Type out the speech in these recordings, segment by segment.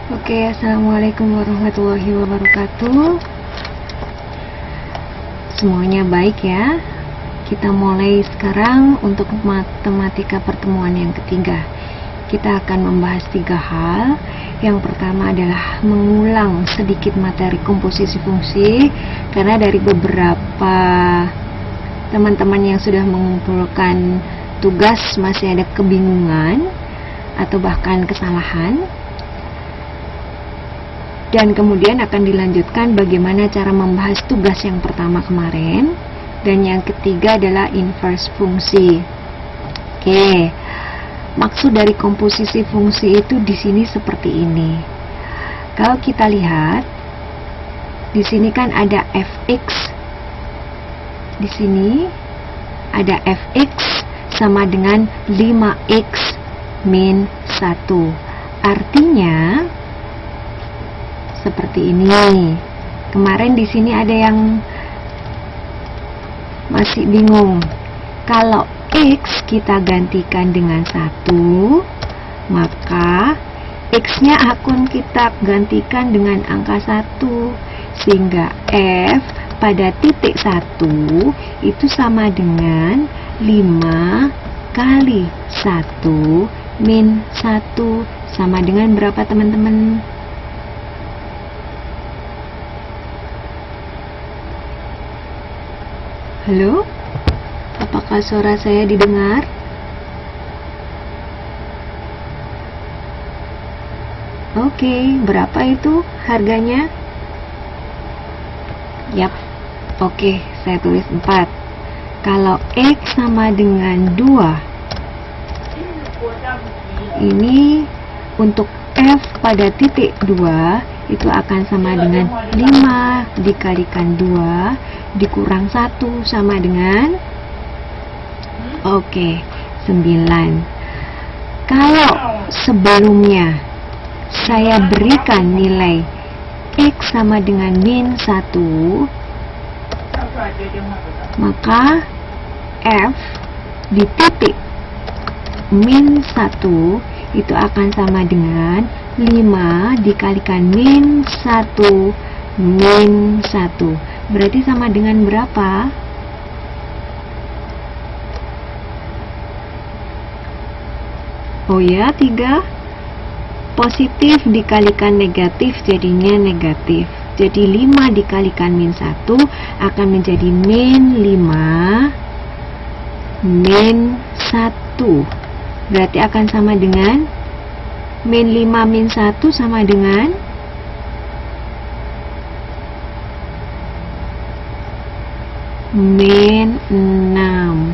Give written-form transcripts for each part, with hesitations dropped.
Oke, assalamualaikum warahmatullahi wabarakatuh. Semuanya baik ya. Kita mulai sekarang untuk matematika pertemuan yang ketiga. Kita akan membahas 3 hal. Yang pertama adalah mengulang sedikit materi komposisi fungsi, karena dari beberapa teman-teman yang sudah mengumpulkan tugas masih ada kebingungan atau bahkan kesalahan. Dan kemudian akan dilanjutkan bagaimana cara membahas tugas yang pertama kemarin. Dan yang ketiga adalah inverse fungsi. Oke, maksud dari komposisi fungsi itu di sini seperti ini. Kalau kita lihat, di sini kan ada fx. Di sini ada fx sama dengan 5x min 1. Artinya seperti ini. Kemarin di sini ada yang masih bingung. Kalau x kita gantikan dengan 1, maka x-nya akan kita gantikan dengan angka 1, sehingga f pada titik 1 itu sama dengan 5 kali 1 min 1, sama dengan berapa teman-teman? Halo? Apakah suara saya didengar? Oke, berapa itu harganya? Yap. Oke, saya tulis 4. Kalau x sama dengan 2, ini untuk f pada titik 2 itu akan sama dengan 5 dikalikan 2 dikurang 1 sama dengan 9. Kalau sebelumnya saya berikan nilai x sama dengan min 1, maka f di titik min 1 itu akan sama dengan 5 dikalikan min 1 min 1. Berarti sama dengan berapa? Oh ya, 3. Positif dikalikan negatif jadinya negatif. Jadi 5 dikalikan min 1 akan menjadi min 5 min 1. Berarti akan sama dengan min 5 min 1 sama dengan min 6.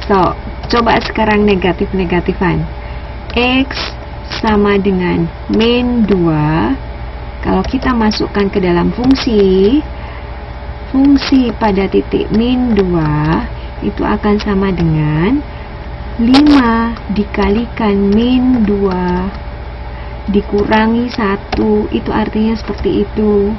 So, coba sekarang negatif-negatifan. X sama dengan min 2. Kalau kita masukkan ke dalam fungsi pada titik min 2 itu akan sama dengan 5 dikalikan min 2 dikurangi 1. Itu artinya seperti itu.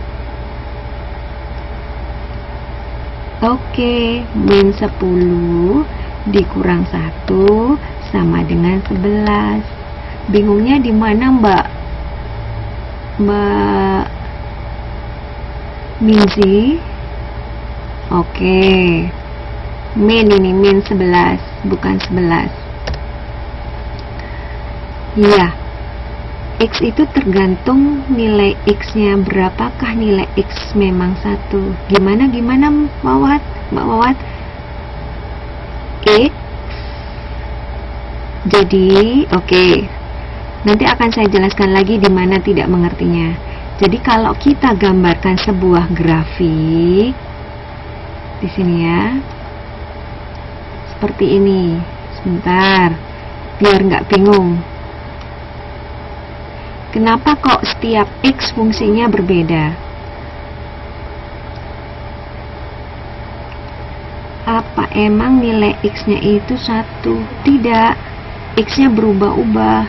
Oke, min 10 dikurang 1 sama dengan 11. Bingungnya di mana, Mbak Minzi? Oke, min ini min 11 bukan 11. Iya, x itu tergantung nilai x-nya berapakah. Nilai x memang 1. Gimana Mbak Wawat? X jadi oke. Nanti akan saya jelaskan lagi di mana tidak mengertinya. Jadi kalau kita gambarkan sebuah grafik di sini ya, seperti ini. Sebentar, biar nggak bingung. Kenapa kok setiap x fungsinya berbeda? Apa emang nilai x-nya itu 1? Tidak, x-nya berubah-ubah.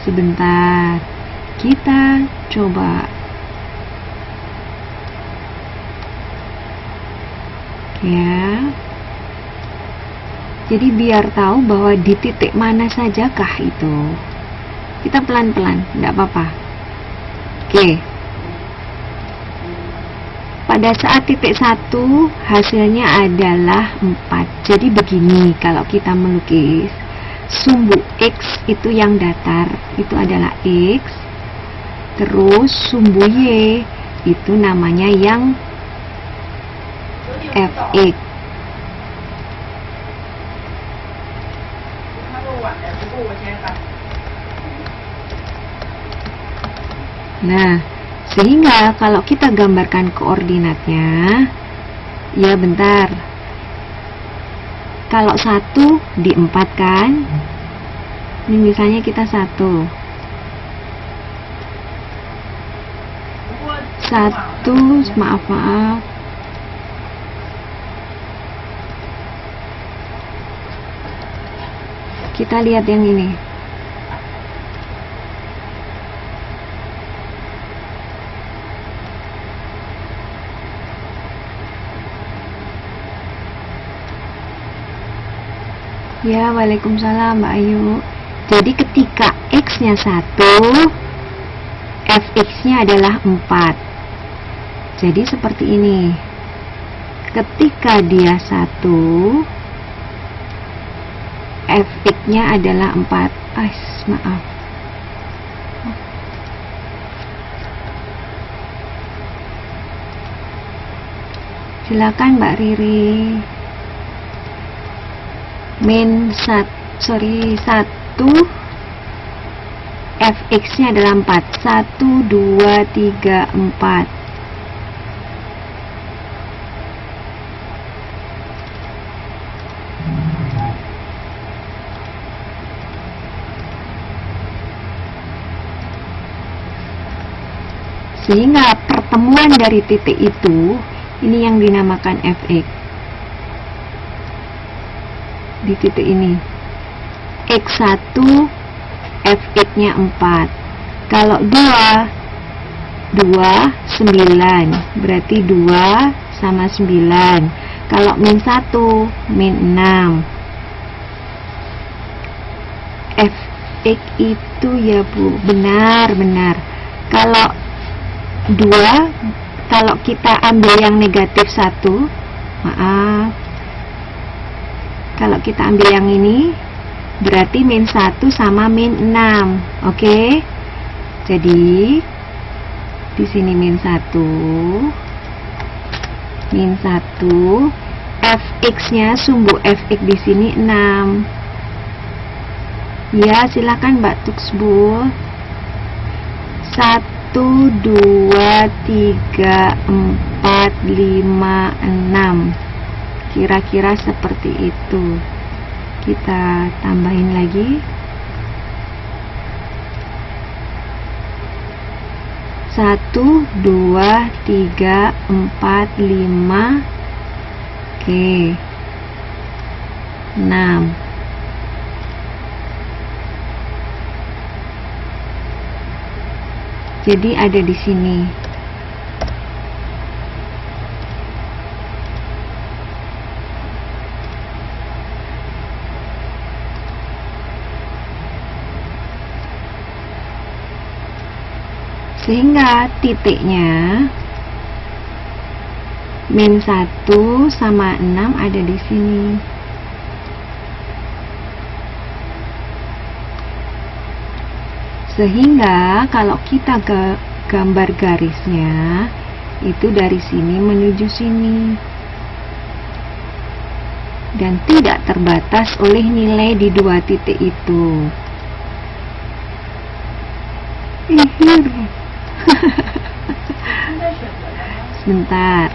Sebentar, kita coba Ya. Jadi biar tahu bahwa di titik mana sajakah itu. Kita pelan-pelan, tidak apa-apa. Oke. Pada saat titik 1 hasilnya adalah 4. Jadi begini, kalau kita melukis sumbu X itu yang datar, itu adalah X. Terus sumbu Y itu namanya yang Fx. Nah, sehingga kalau kita gambarkan koordinatnya, ya bentar. Kalau 1 di 4 kan? Ini misalnya kita 1. 1, maaf. Kita lihat yang ini. Ya, waalaikumsalam Mbak Ayu. Jadi ketika X-nya 1, Fx-nya adalah 4. Jadi seperti ini. Ketika dia 1, Fx-nya adalah 4. Maaf. Silakan Mbak Riri. -1 Fx-nya adalah 4. 1, 2, 3, 4. Sehingga pertemuan dari titik itu, ini yang dinamakan Fx. Di titik ini X1 Fx-nya 4. Kalau 2 9, berarti 2 sama 9. Kalau -1 -6. Fx itu ya Bu, benar. Kalau 2, kalau kita ambil yang negatif 1, maaf, kalau kita ambil yang ini, berarti -1 sama -6. Oke? Jadi di sini -1, Fx-nya, sumbu Fx di sini 6. Ya, silakan Mbak Tuksbul. 1, 2, 3, 4, 5, 6. Kira-kira seperti itu. Kita tambahin lagi. 1, 2, 3, 4, 5. Oke. 6. Jadi ada di sini. Sehingga titiknya -1 sama 6 ada di sini. Sehingga kalau kita gambar garisnya, itu dari sini menuju sini. Dan tidak terbatas oleh nilai di 2 titik itu. Sebentar.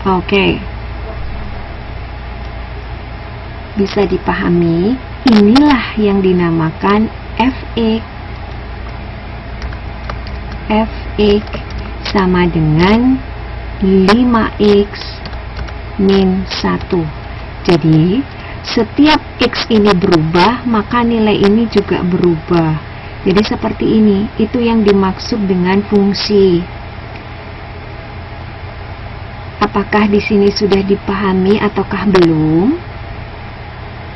Oke. Bisa dipahami, inilah yang dinamakan Fx. Fx sama dengan 5x min 1. Jadi setiap x ini berubah, maka nilai ini juga berubah. Jadi seperti ini, itu yang dimaksud dengan fungsi. Apa Apakah di sini sudah dipahami ataukah belum?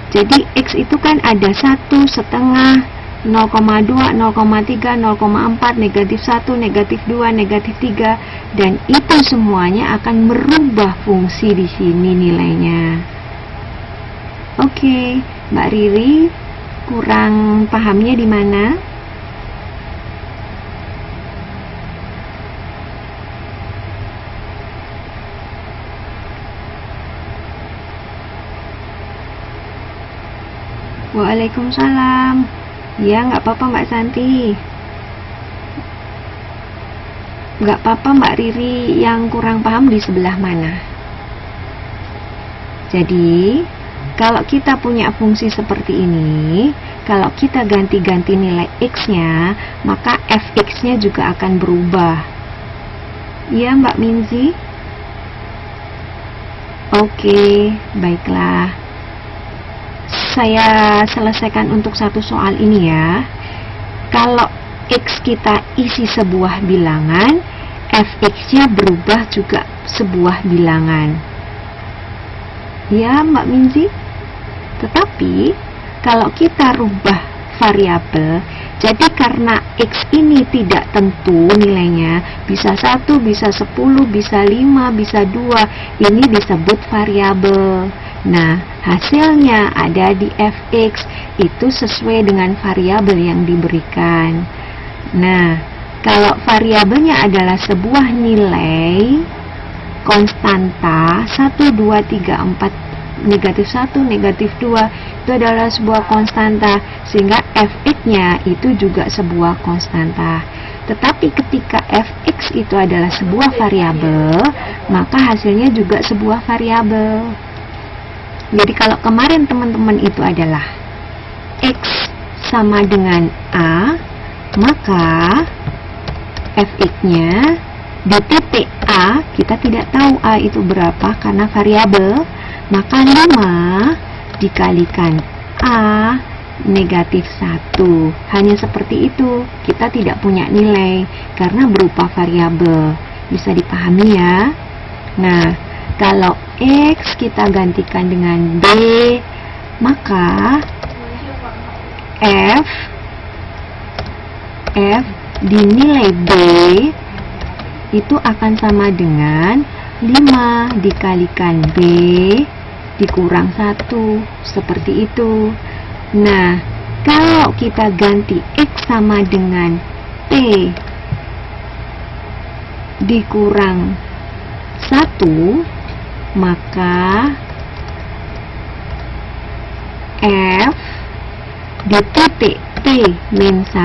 Jadi X itu kan ada 1, setengah, 0,2, 0,3, 0,4, negatif 1, negatif 2, negatif 3, dan itu semuanya akan merubah fungsi di sini nilainya. Oke, Mbak Riri, kurang pahamnya di mana? Waalaikumsalam. Ya, nggak apa-apa Mbak Santi. Nggak apa-apa Mbak Riri, yang kurang paham di sebelah mana? Jadi, kalau kita punya fungsi seperti ini, kalau kita ganti-ganti nilai X-nya, maka fx-nya juga akan berubah. Ya Mbak Minzi? Oke, baiklah. Saya selesaikan untuk satu soal ini ya. Kalau X kita isi sebuah bilangan, fx-nya berubah juga sebuah bilangan. Ya Mbak Minzi? Tetapi kalau kita rubah variabel, jadi karena X ini tidak tentu nilainya, bisa 1, bisa 10, bisa 5, bisa 2, ini disebut variabel. Nah, hasilnya ada di fx, itu sesuai dengan variabel yang diberikan. Nah, kalau variabelnya adalah sebuah nilai konstanta 1, 2, 3, 4, negatif 1, negatif 2, itu adalah sebuah konstanta, sehingga fx-nya itu juga sebuah konstanta. Tetapi ketika fx itu adalah sebuah variabel, maka hasilnya juga sebuah variabel. Jadi kalau kemarin teman-teman itu adalah X sama dengan A, maka fx-nya di titik A, kita tidak tahu A itu berapa karena variabel, maka 5 dikalikan A negatif 1. Hanya seperti itu, kita tidak punya nilai karena berupa variabel. Bisa dipahami ya? Nah, kalau X kita gantikan dengan B, maka F di nilai B itu akan sama dengan 5 dikalikan B dikurang 1, seperti itu. Nah, kalau kita ganti X sama dengan T dikurang 1, maka F di titik T min 1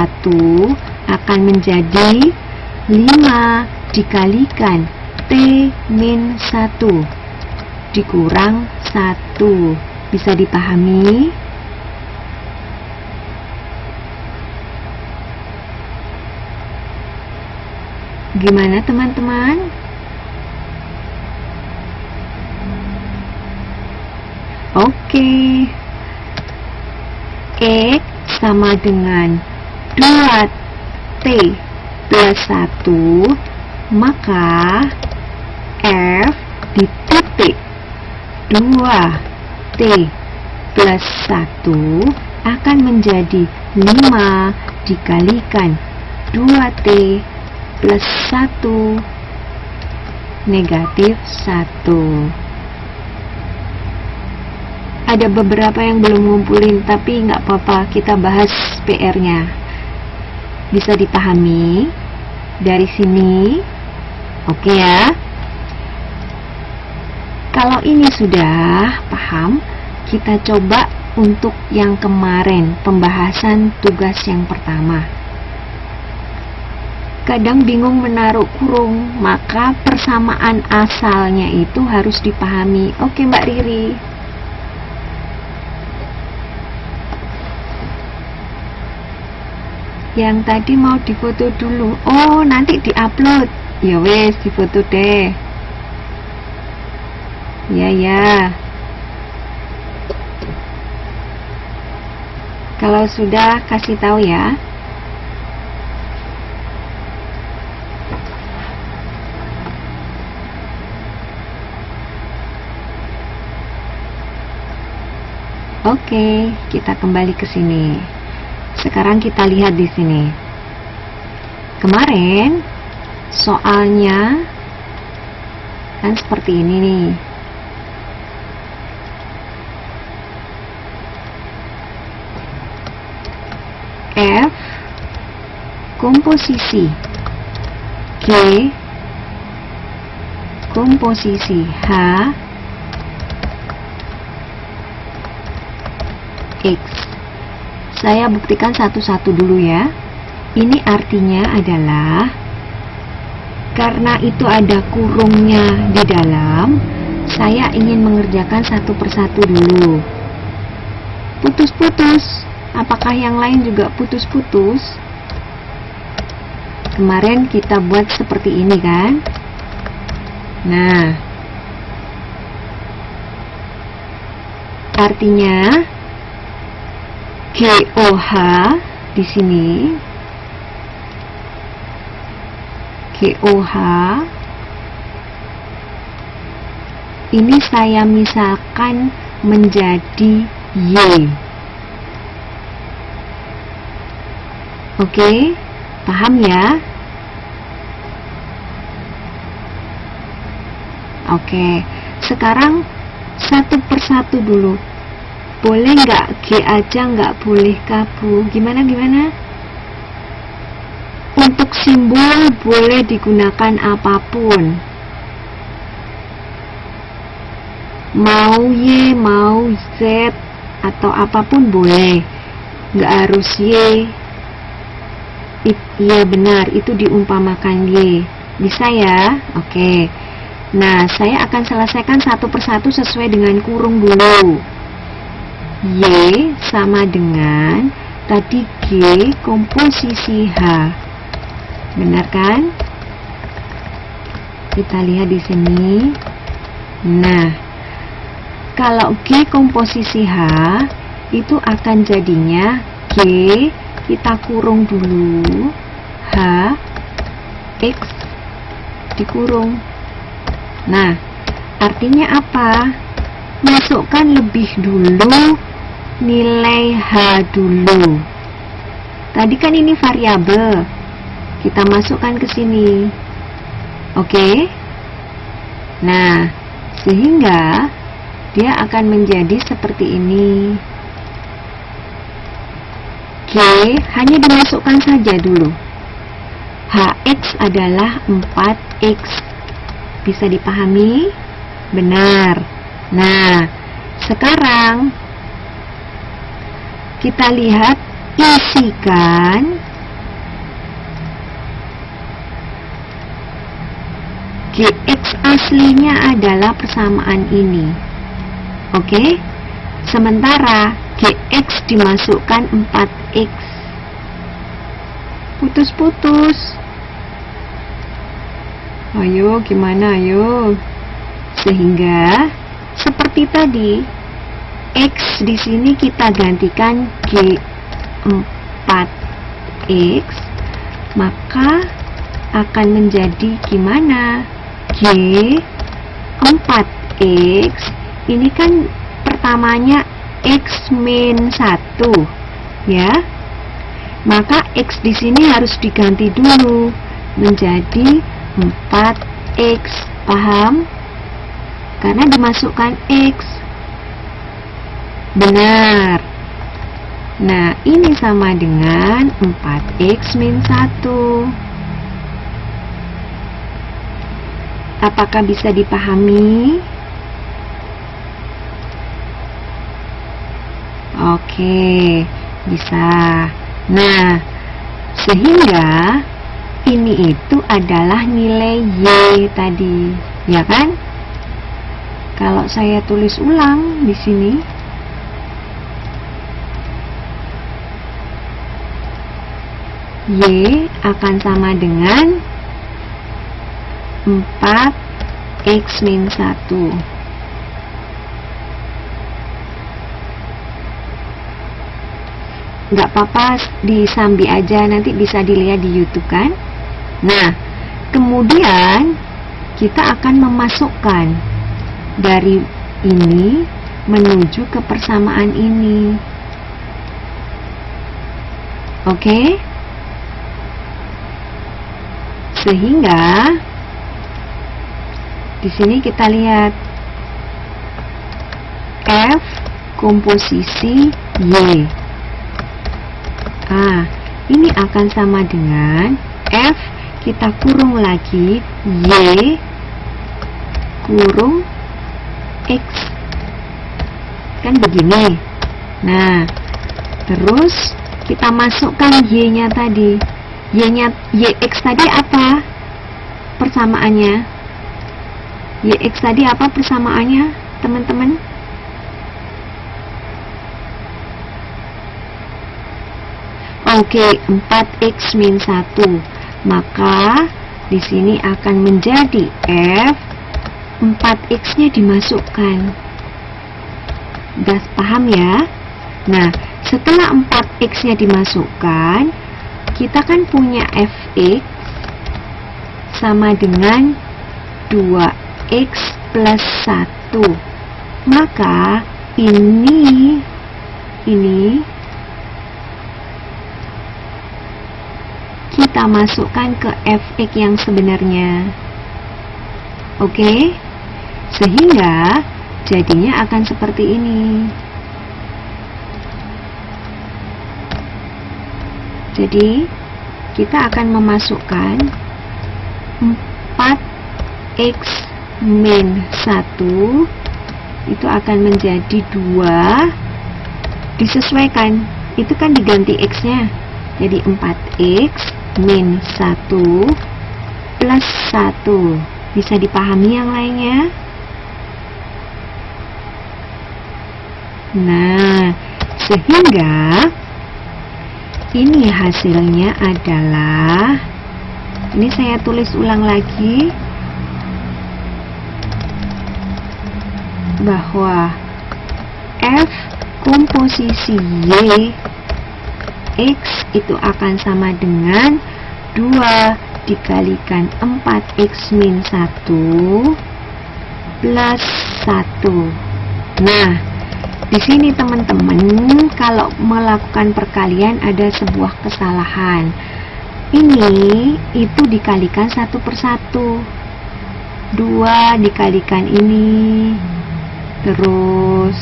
akan menjadi 5 dikalikan T min 1 dikurang 1. Bisa dipahami? Gimana teman-teman? Oke. X sama dengan 2T plus 1, maka F di titik 2T plus 1 akan menjadi 5 dikalikan 2T plus 1 negatif 1. Ada beberapa yang belum ngumpulin, tapi nggak apa-apa, kita bahas PR-nya. Bisa dipahami dari sini? Oke ya. Kalau ini sudah paham, kita coba untuk yang kemarin, pembahasan tugas yang pertama. Kadang bingung menaruh kurung, maka persamaan asalnya itu harus dipahami. Oke Mbak Riri. Yang tadi mau difoto dulu. Oh, nanti diupload. Ya wes, difoto deh. Ya. Kalau sudah, kasih tahu ya. Oke, kita kembali ke sini. Sekarang kita lihat di sini. Kemarin soalnya kan seperti ini nih. F komposisi G komposisi H X. Saya buktikan satu-satu dulu ya. Ini artinya adalah karena itu ada kurungnya di dalam, saya ingin mengerjakan satu persatu dulu. Putus-putus. Apakah yang lain juga putus-putus? Kemarin kita buat seperti ini kan? Nah, artinya GOH di sini, GOH ini saya misalkan menjadi Y. Oke, paham ya? Oke, sekarang satu persatu dulu. Boleh nggak G aja, nggak boleh Bu? Gimana? Untuk simbol boleh digunakan apapun. Mau Y, mau Z, atau apapun boleh. Nggak harus Y. Iya benar, itu diumpamakan Y. Bisa ya? Oke. Nah, saya akan selesaikan satu persatu sesuai dengan kurung dulu. Y sama dengan tadi G komposisi H. Benar kan? Kita lihat di sini. Nah, kalau G komposisi H itu akan jadinya G, kita kurung dulu, H X dikurung. Nah, artinya apa? Masukkan lebih dulu nilai H dulu. Tadi kan ini variabel, kita masukkan ke sini. Oke? Nah, sehingga dia akan menjadi seperti ini. G hanya dimasukkan saja dulu. HX adalah 4X. Bisa dipahami? Benar. Nah, sekarang kita lihat isikan GX aslinya adalah persamaan ini. Oke? Sementara GX dimasukkan 4X. Putus-putus. Ayo, gimana ayo? Sehingga seperti tadi, X di sini kita gantikan G4X, maka akan menjadi gimana? G4X, ini kan pertamanya X min 1, ya. Maka X di sini harus diganti dulu menjadi 4X, paham? Karena dimasukkan X. Benar. Nah, ini sama dengan 4X min 1. Apakah bisa dipahami? Oke, bisa. Nah, sehingga ini itu adalah nilai Y tadi, ya kan? Kalau saya tulis ulang di sini, Y akan sama dengan 4X min 1. Nggak apa-apa, disambi aja, nanti bisa dilihat di YouTube kan. Nah, kemudian kita akan memasukkan dari ini menuju ke persamaan ini. Oke? Sehingga di sini kita lihat F komposisi Y. Ini akan sama dengan F kita kurung lagi Y kurung X. Kan begini. Nah, terus kita masukkan Y-nya tadi. YX tadi apa persamaannya? YX tadi apa persamaannya, teman-teman? Oke, 4X min 1. Maka di sini akan menjadi F 4X-nya dimasukkan. Udah paham ya? Nah, setelah 4X-nya dimasukkan, kita kan punya Fx sama dengan 2X plus 1. Maka ini kita masukkan ke Fx yang sebenarnya. Oke? Sehingga jadinya akan seperti ini. Jadi kita akan memasukkan 4X min 1 itu akan menjadi 2, disesuaikan, itu kan diganti X nya, jadi 4X min 1 plus 1. Bisa dipahami yang lainnya? Nah, sehingga ini hasilnya adalah, ini saya tulis ulang lagi, bahwa F komposisi Y X itu akan sama dengan 2 dikalikan 4X min 1 plus 1. Nah, di sini teman-teman, kalau melakukan perkalian ada sebuah kesalahan. Ini itu dikalikan 1 per 1. 2 dikalikan ini, terus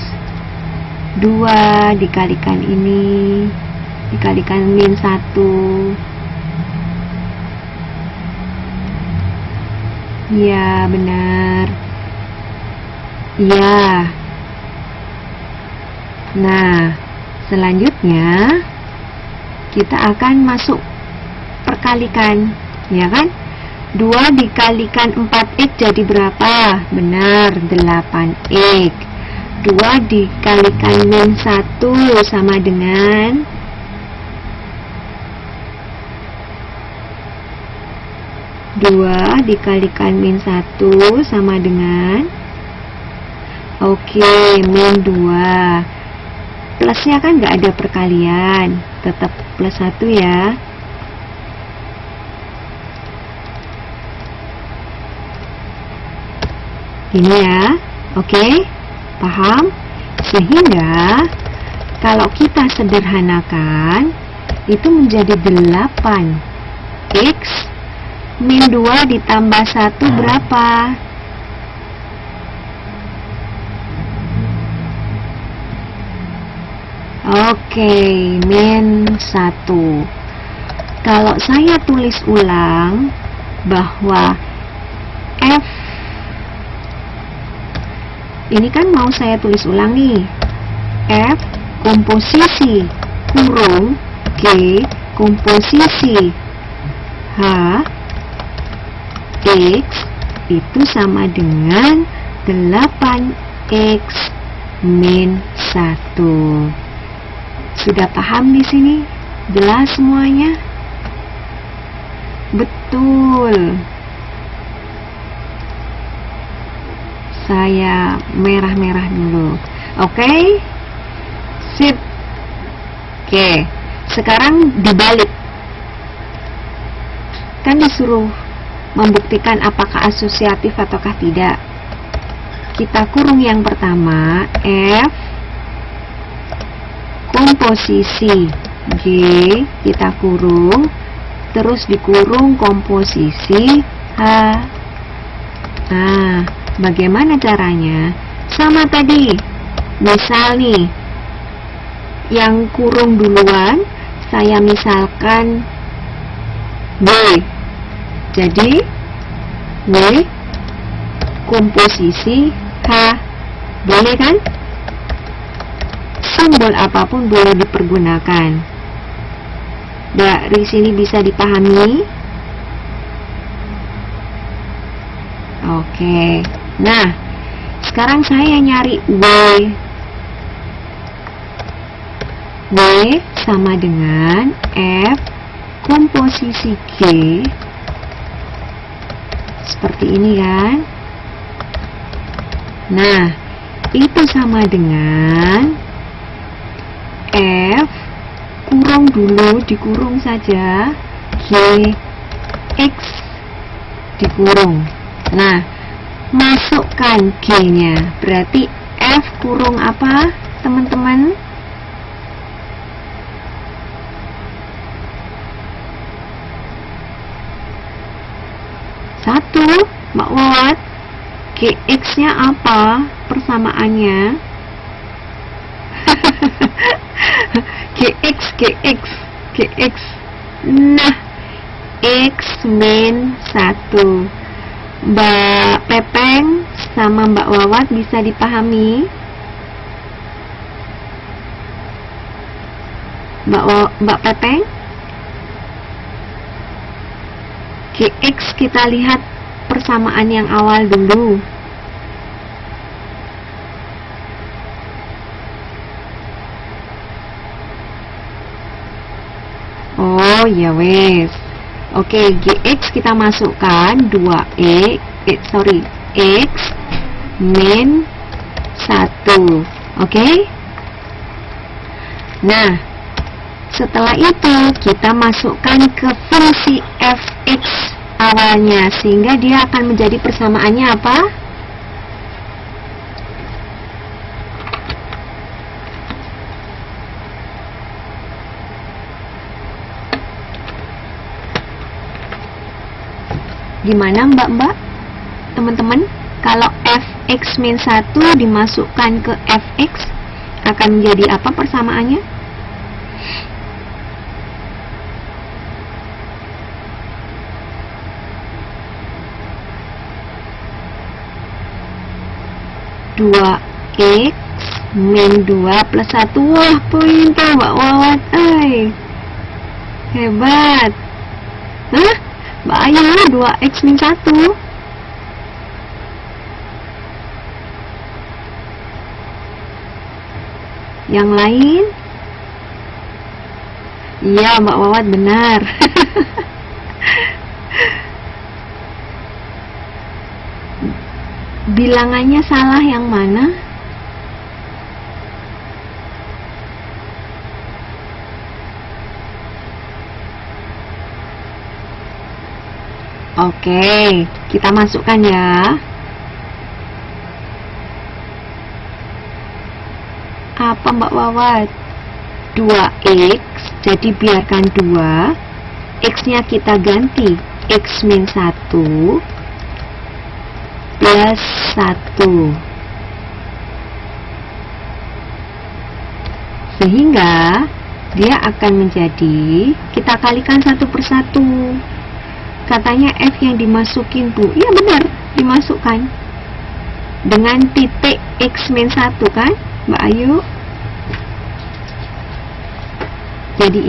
2 dikalikan ini, dikalikan min 1. Ya, benar. Ya. Nah, selanjutnya kita akan masuk perkalikan, ya kan? 2 dikalikan 4X jadi berapa? Benar, 8X. 2 dikalikan min 1 sama dengan 2 dikalikan min 1 sama dengan, oke, min 2. Plusnya kan nggak ada perkalian, tetap plus 1 ya. Ini ya, oke, paham? Sehingga kalau kita sederhanakan, itu menjadi 8X min 2 ditambah 1 berapa? Oke, min 1. Kalau saya tulis ulang bahwa F, ini kan mau saya tulis ulang nih, F komposisi kurung G komposisi H X itu sama dengan 8X min 1. Sudah paham di sini? Jelas semuanya? Betul. Saya merah-merah dulu. Oke? Sip. Oke. Sekarang dibalik. Kan disuruh membuktikan apakah asosiatif ataukah tidak. kita kurung yang pertama, F komposisi G kita kurung, terus dikurung komposisi H. Nah, bagaimana caranya? Sama tadi, misal nih, yang kurung duluan, saya misalkan B, jadi W komposisi H, boleh kan? Simbol apapun boleh dipergunakan. Dari sini bisa dipahami? Oke. Nah, sekarang saya nyari W. W sama dengan F komposisi G. Seperti ini kan? Nah, itu sama dengan F kurung dulu, dikurung saja, G X dikurung. Nah, masukkan G-nya, berarti F kurung apa, teman-teman? Satu, Mbak Wawat. GX-nya apa persamaannya? GX. Nah, X min 1. Mbak Pepeng sama Mbak Wawat bisa dipahami? Mbak Pepeng? GX kita lihat persamaan yang awal dulu. Oh ya wes. Oke, GX kita masukkan 2X min 1. Oke? Nah, setelah itu kita masukkan ke fungsi fx awalnya, sehingga dia akan menjadi persamaannya apa? Gimana mbak-mbak? Teman-teman, kalau fx min 1 dimasukkan ke fx, akan menjadi apa persamaannya? Dua X min 2 plus 1. Wah, pintar Mbak Wawat. Hebat. Hah? Mbak Ayu, 2X min 1. Yang lain? Iya, Mbak Wawat benar. Bilangannya salah yang mana? Oke, kita masukkan ya. Apa Mbak Wawat? 2X, jadi biarkan 2. X-nya kita ganti X min 1 plus 1. Sehingga dia akan menjadi, kita kalikan satu persatu. Katanya F yang dimasukin Bu, iya benar, dimasukkan dengan titik X min 1 kan Mbak Ayu. Jadi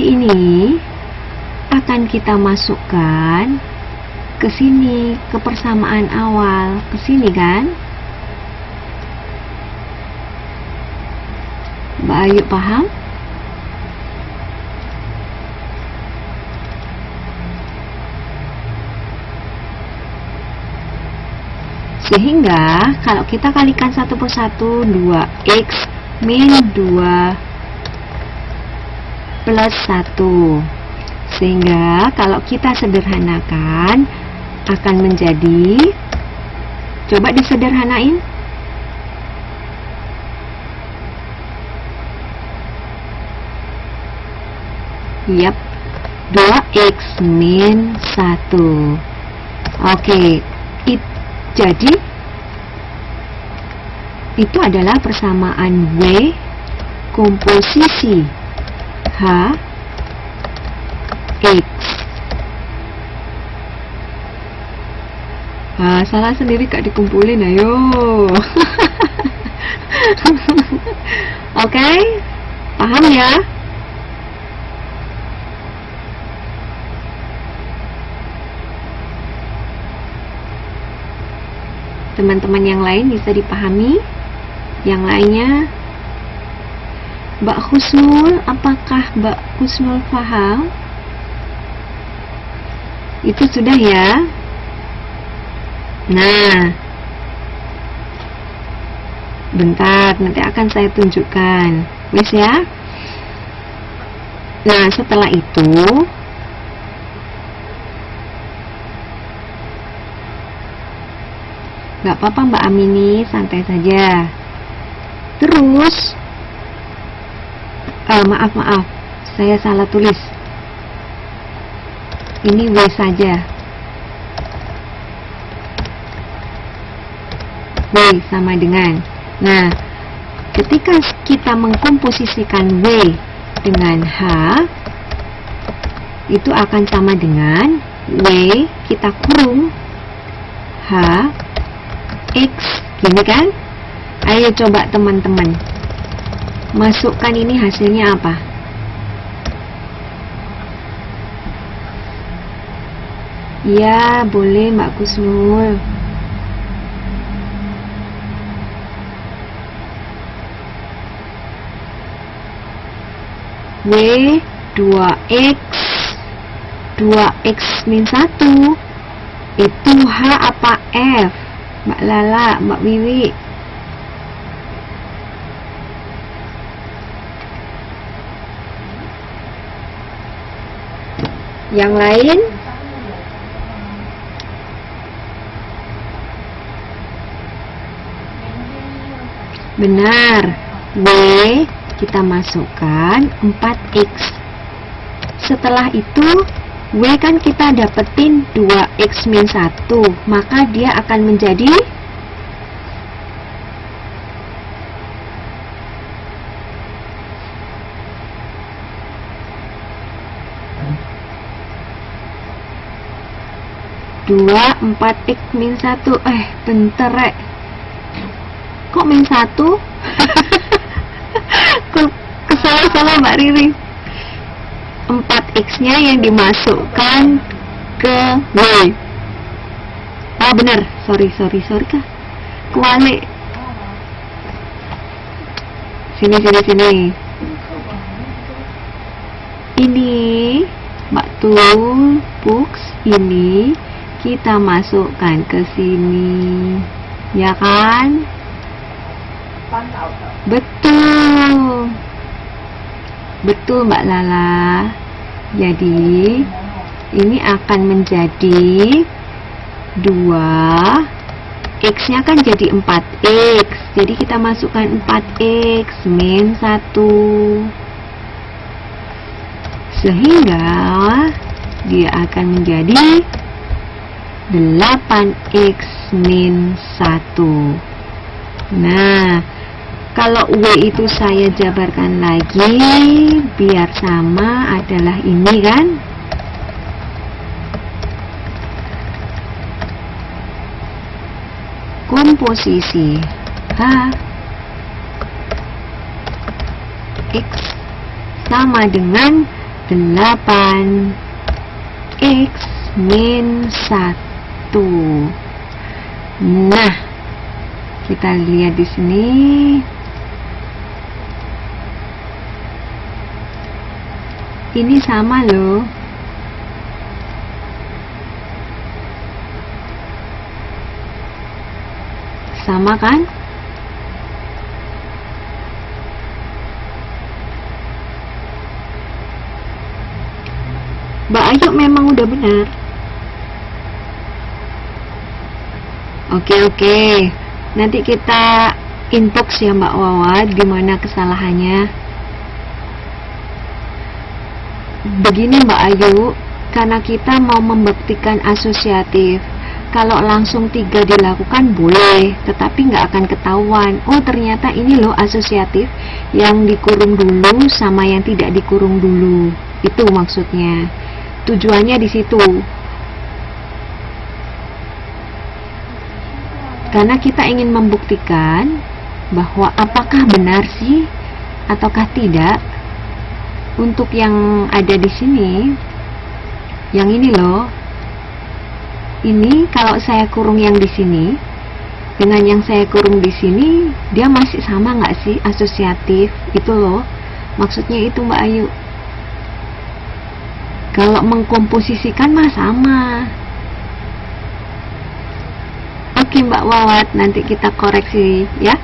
ini akan kita masukkan ke sini, ke persamaan awal, ke sini kan Mbak Ayu, paham? Sehingga kalau kita kalikan satu persatu, 2X min 2 plus 1. Sehingga kalau kita sederhanakan akan menjadi, coba disederhanain. Yap, 2x min 1. Oke, jadi itu adalah persamaan W komposisi H X. Salah sendiri Kak dikumpulin, ayo. Oke, paham ya? Teman-teman yang lain bisa dipahami? Yang lainnya? Mbak Husnul, apakah Mbak Husnul paham? Itu sudah ya? Nah, bentar, nanti akan saya tunjukkan. Wes ya? Nah, setelah itu nggak apa-apa Mbak Amini, santai saja. Terus, maaf, saya salah tulis. Ini W saja. W sama dengan. Nah, ketika kita mengkomposisikan W dengan H, itu akan sama dengan W kita kurung H X, gini kan? Ayo coba teman-teman, masukkan ini hasilnya apa? Ya, boleh Mbak Kusnul. W 2x 2x min 1 itu H apa F? Mbak Lala, Mbak Wiwi. Yang lain? Benar. W kita masukkan 4x. Setelah itu W kan kita dapetin 2x min 1, maka dia akan menjadi dua 4x min 1. Bentar rek, kok min 1? Salah Mbak Riri. 4x nya yang dimasukkan ke W. Benar, sorry kah? Kuali. Sini. Ini Mbak Tul, Pux, ini kita masukkan ke sini, ya kan? Betul Mbak Lala. Jadi ini akan menjadi 2, X nya kan jadi 4x, jadi kita masukkan 4x min 1, sehingga dia akan menjadi 8x min 1. Nah, kalau W itu saya jabarkan lagi biar sama, adalah ini kan? Komposisi H X sama dengan 8x min 1. Nah, kita lihat di sini. Ini sama loh. Sama kan? Mbak Ayu memang udah benar. Oke. Nanti kita inbox ya Mbak Wawat, gimana kesalahannya. Begini Mbak Ayu, karena kita mau membuktikan asosiatif, kalau langsung 3 dilakukan boleh, tetapi nggak akan ketahuan. Oh ternyata ini loh asosiatif, yang dikurung dulu sama yang tidak dikurung dulu. Itu maksudnya. Tujuannya di situ. Karena kita ingin membuktikan bahwa apakah benar sih ataukah tidak. Untuk yang ada di sini, yang ini loh. Ini kalau saya kurung yang di sini dengan yang saya kurung di sini, dia masih sama nggak sih asosiatif? Itu loh. Maksudnya itu Mbak Ayu. Kalau mengkomposisikan mah sama. Oke Mbak Wawat, nanti kita koreksi ya.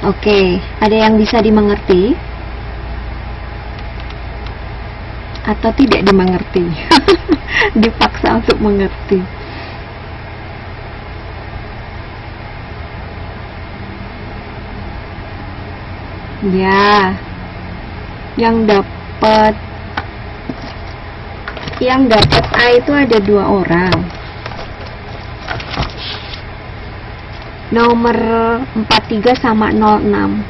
Oke, ada yang bisa dimengerti atau tidak dimengerti? Dipaksa untuk mengerti. Ya, yang dapat A itu ada 2 orang. Nomor 43 sama 06.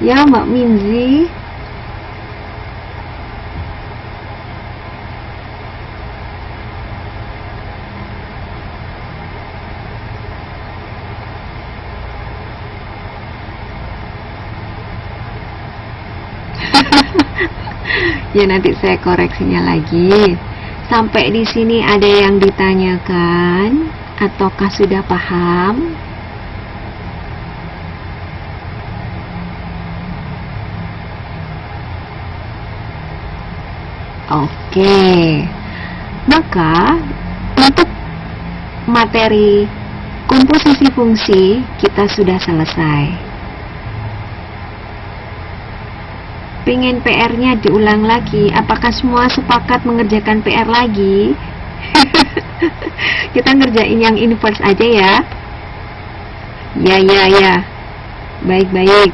Ya Mbak Minzi. Ya nanti saya koreksinya lagi. Sampai di sini ada yang ditanyakan ataukah sudah paham? Oke. Maka untuk materi komposisi fungsi kita sudah selesai. Pengen PR-nya diulang lagi? Apakah semua sepakat mengerjakan PR lagi? Kita ngerjain yang inverse aja ya. Ya. Baik.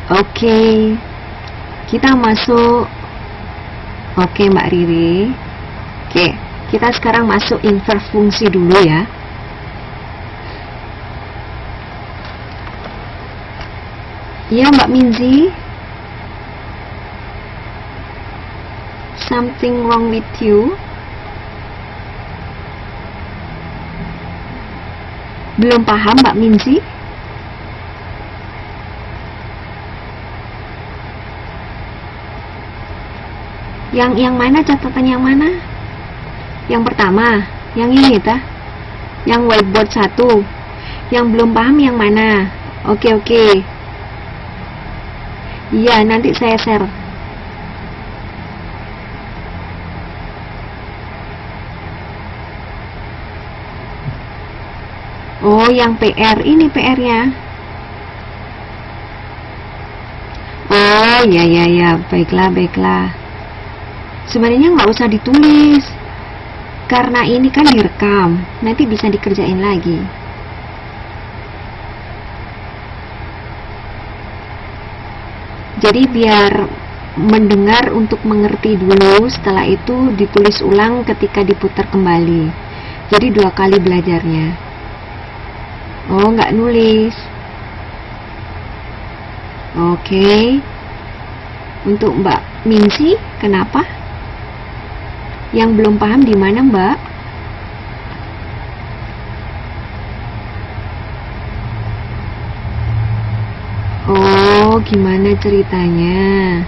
Oke. Kita masuk. Oke Mbak Riri. Oke, kita sekarang masuk inverse fungsi dulu ya. Iya Mbak Minzi. Something wrong with you? Belum paham Mbak Minzi? Yang mana, catatan yang mana? Yang pertama, yang ini ta? Yang whiteboard 1. Yang belum paham yang mana? Oke. Iya, nanti saya share. Oh, yang PR, ini PR-nya. Oh, ya. Baiklah. Sebenarnya nggak usah ditulis. Karena ini kan direkam, nanti bisa dikerjain lagi. Jadi biar mendengar untuk mengerti dulu, setelah itu ditulis ulang ketika diputar kembali. Jadi 2 kali belajarnya. Oh, nggak nulis. Oke. Untuk Mbak Minsi, kenapa? Yang belum paham di mana Mbak? Oh, gimana ceritanya?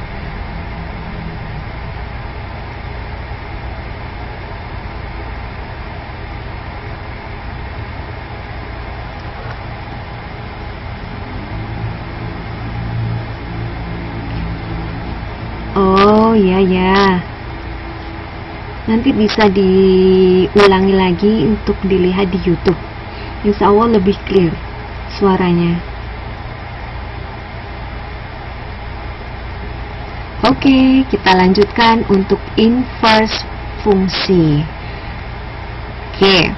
Oh, ya. Nanti bisa diulangi lagi untuk dilihat di YouTube. Insya Allah lebih clear suaranya. Oke, kita lanjutkan untuk inverse fungsi. Oke,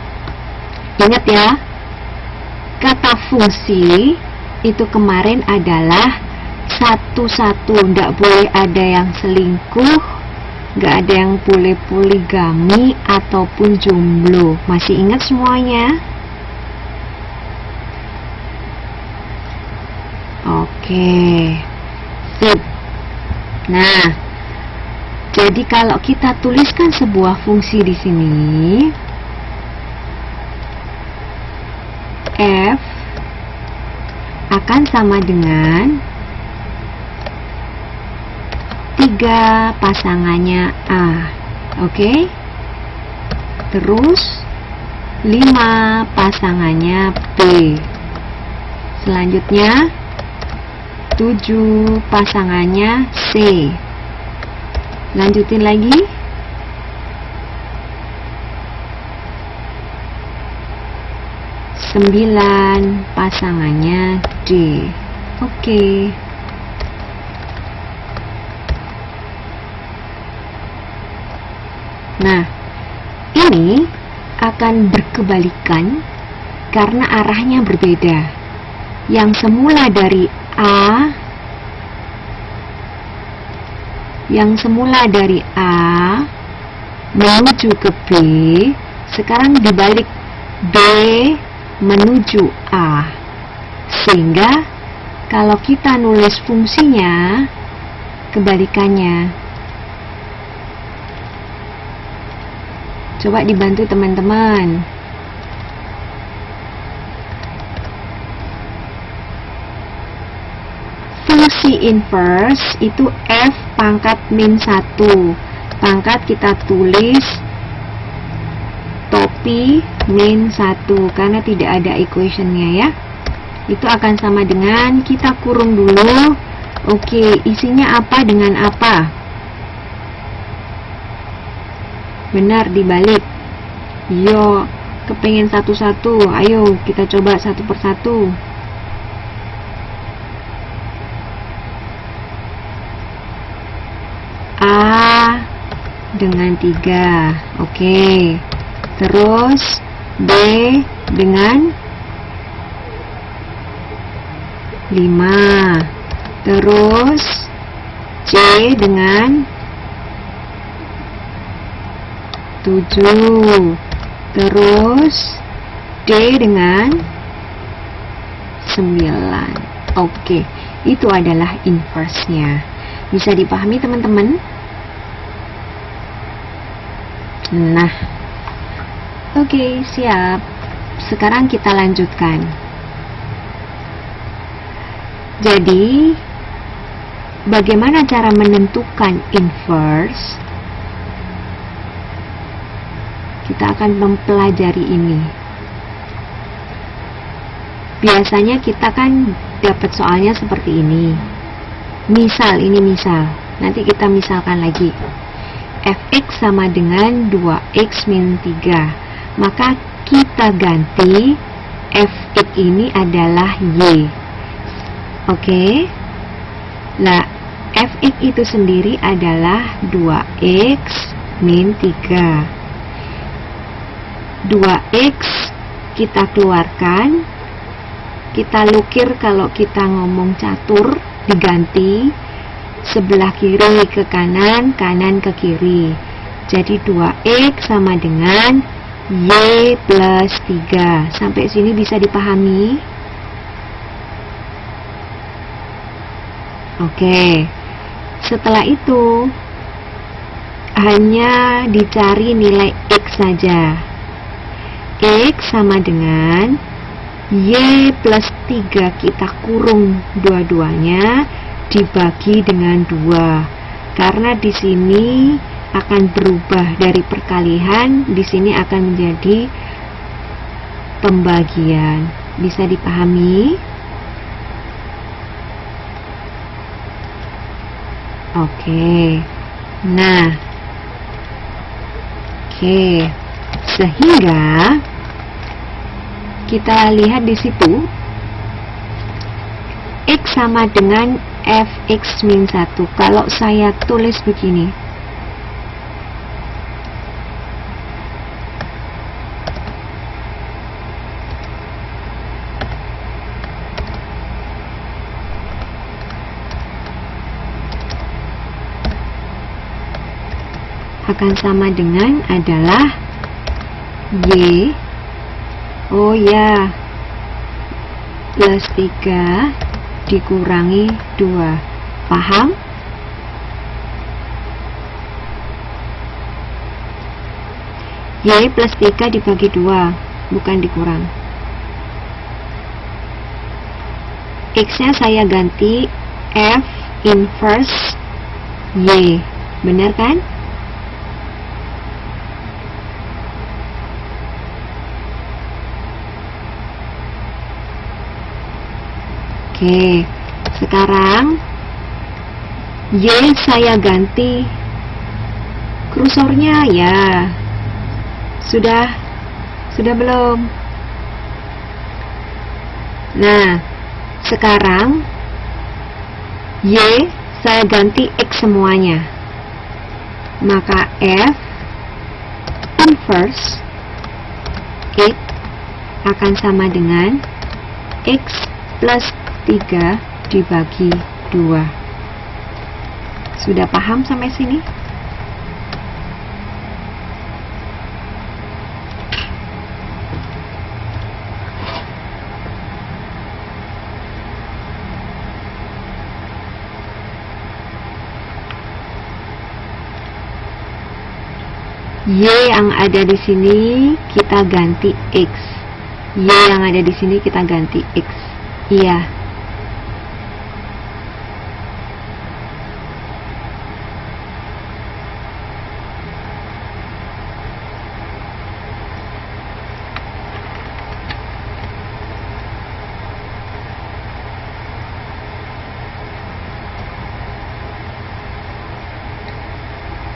ingat ya, kata fungsi itu kemarin adalah satu-satu, nggak boleh ada yang selingkuh, nggak ada yang boleh poligami ataupun jomblo. Masih ingat semuanya? Oke, sip. Nah, jadi kalau kita tuliskan sebuah fungsi di sini, F akan sama dengan 3 pasangannya A. Oke? Terus 5 pasangannya B. Selanjutnya 7 pasangannya C. Lanjutin lagi. 9 pasangannya D. Oke. Nah, ini akan berkebalikan karena arahnya berbeda. Yang semula dari A menuju ke B, sekarang dibalik B menuju A. Sehingga kalau kita nulis fungsinya kebalikannya. Coba dibantu teman-teman. Fungsi inverse itu F pangkat min 1. Pangkat kita tulis topi min 1 karena tidak ada equationnya ya. Itu akan sama dengan kita kurung dulu. Oke, isinya apa dengan apa? Benar, dibalik. Yo, kepengen satu-satu. Ayo kita coba satu persatu. A dengan 3. Oke. Terus B dengan 5. Terus C dengan 7. Terus D dengan 9. Oke, itu adalah inverse-nya. Bisa dipahami teman-teman? Nah, oke, siap. Sekarang kita lanjutkan. Jadi, bagaimana cara menentukan inverse? Kita akan mempelajari ini. Biasanya kita kan dapat soalnya seperti ini. Misal, ini misal. Nanti kita misalkan lagi. Fx sama dengan 2x min 3. Maka kita ganti Fx ini adalah y. Oke. Nah, Fx itu sendiri adalah 2x min 3. 2x kita keluarkan, kita lukir kalau kita ngomong catur, diganti sebelah kiri ke kanan, kanan ke kiri. Jadi 2x sama dengan y plus 3. Sampai sini bisa dipahami? Oke. Setelah itu hanya dicari nilai x saja. X sama dengan y plus 3, kita kurung dua-duanya dibagi dengan 2. Karena di sini akan berubah dari perkalian, di sini akan menjadi pembagian. Bisa dipahami? Oke. Nah. Oke. Sehingga Kita lihat di situ, X sama dengan fx min 1. Kalau saya tulis begini, akan sama dengan adalah Y, oh ya, plus 3 dikurangi 2. Paham? Y plus 3 dibagi 2, bukan dikurang. X nya saya ganti F inverse Y, benar kan? Oke, sekarang Y saya ganti kursornya ya. Sudah belum? Nah, sekarang Y saya ganti X semuanya. Maka F inverse X akan sama dengan X plus 3 dibagi 2. Sudah paham sampai sini? Y yang ada di sini kita ganti X. Y yang ada di sini kita ganti X. Iya.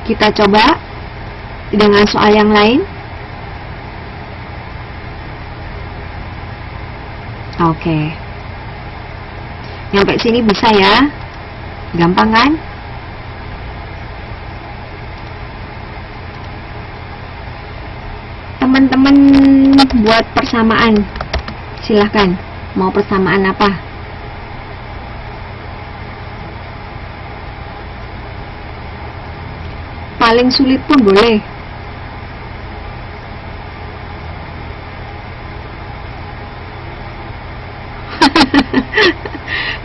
Kita coba dengan soal yang lain. Oke. Nyampe sini bisa ya? Gampang kan? Teman-teman buat persamaan. Silahkan. Mau persamaan apa? Paling sulit pun boleh.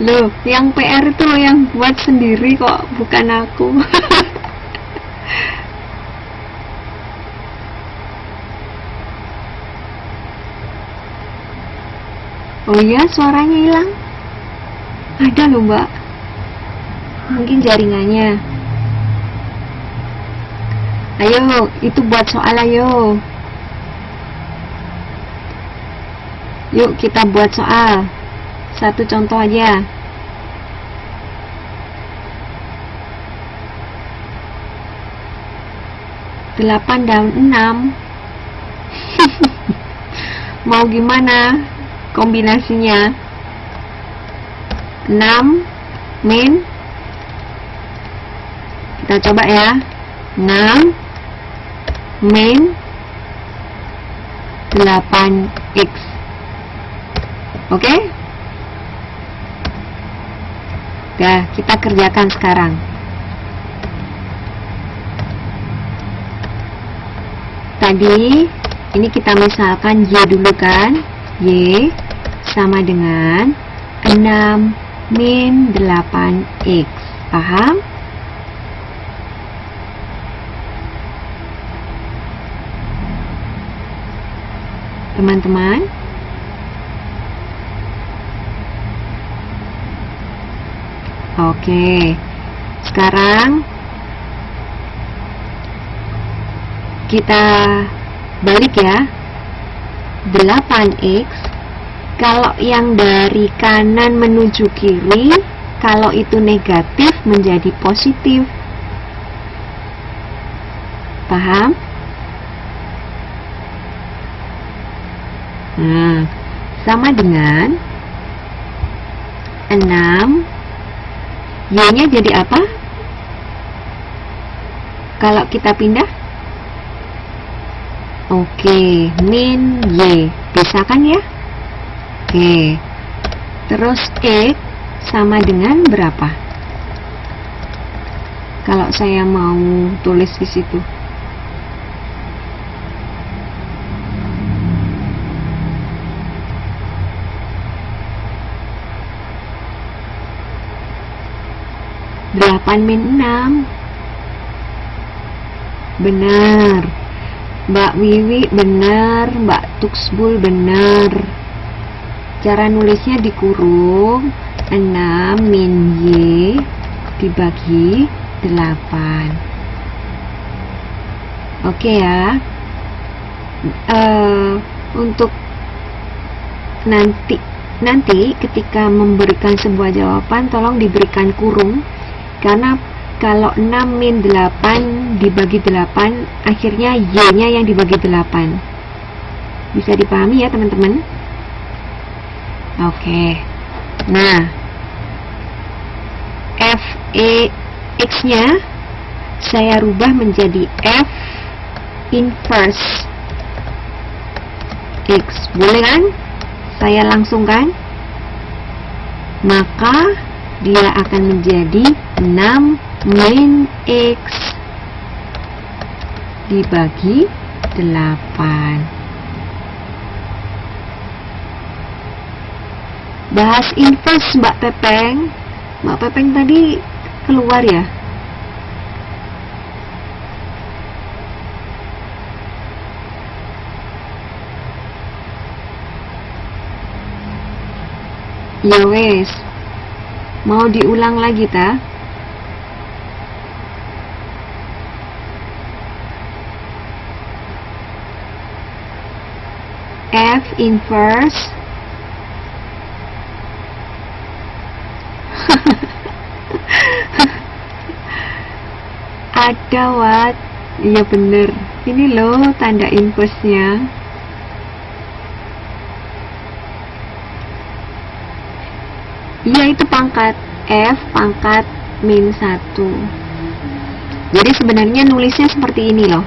Loh, yang PR itu loh yang buat sendiri kok, bukan aku. Oh iya, suaranya hilang. Ada loh mbak. Mungkin jaringannya. Ayo, itu buat soal ayo. Yuk kita buat soal. Satu contoh aja. Delapan dan 6. Mau gimana kombinasinya? 6 min. Kita coba ya. 6 min 8x. Oke? Udah, kita kerjakan sekarang. Tadi ini kita misalkan Y dulu kan. Y sama dengan 6 min 8x. Paham? Teman-teman, oke, sekarang kita balik ya. 8x, kalau yang dari kanan menuju kiri, kalau itu negatif menjadi positif. Paham? Sama dengan 6. Y-nya jadi apa? Kalau kita pindah? Oke, min Y. Bisa kan ya? Oke. Terus X sama dengan berapa? Kalau saya mau tulis di situ. Delapan min 6. Benar. Mbak Wiwi benar, Mbak Tuksbul benar. Cara nulisnya dikurung 6 min Y dibagi 8. Oke ya. Untuk nanti ketika memberikan sebuah jawaban tolong diberikan kurung, karena kalau 6 min 8 dibagi 8 akhirnya Y-nya yang dibagi 8. Bisa dipahami ya teman-teman? Oke. Nah, X-nya saya rubah menjadi F inverse X. Boleh kan? Saya langsungkan. Maka dia akan menjadi 6 min X dibagi 8. Bahas inverse Mbak Pepeng. Mbak Pepeng tadi keluar ya? Ya wes. Mau diulang lagi ta? F inverse ada Wat. Iya bener. Ini loh tanda inverse-nya. Iya itu pangkat F pangkat min 1. Jadi sebenarnya nulisnya seperti ini loh.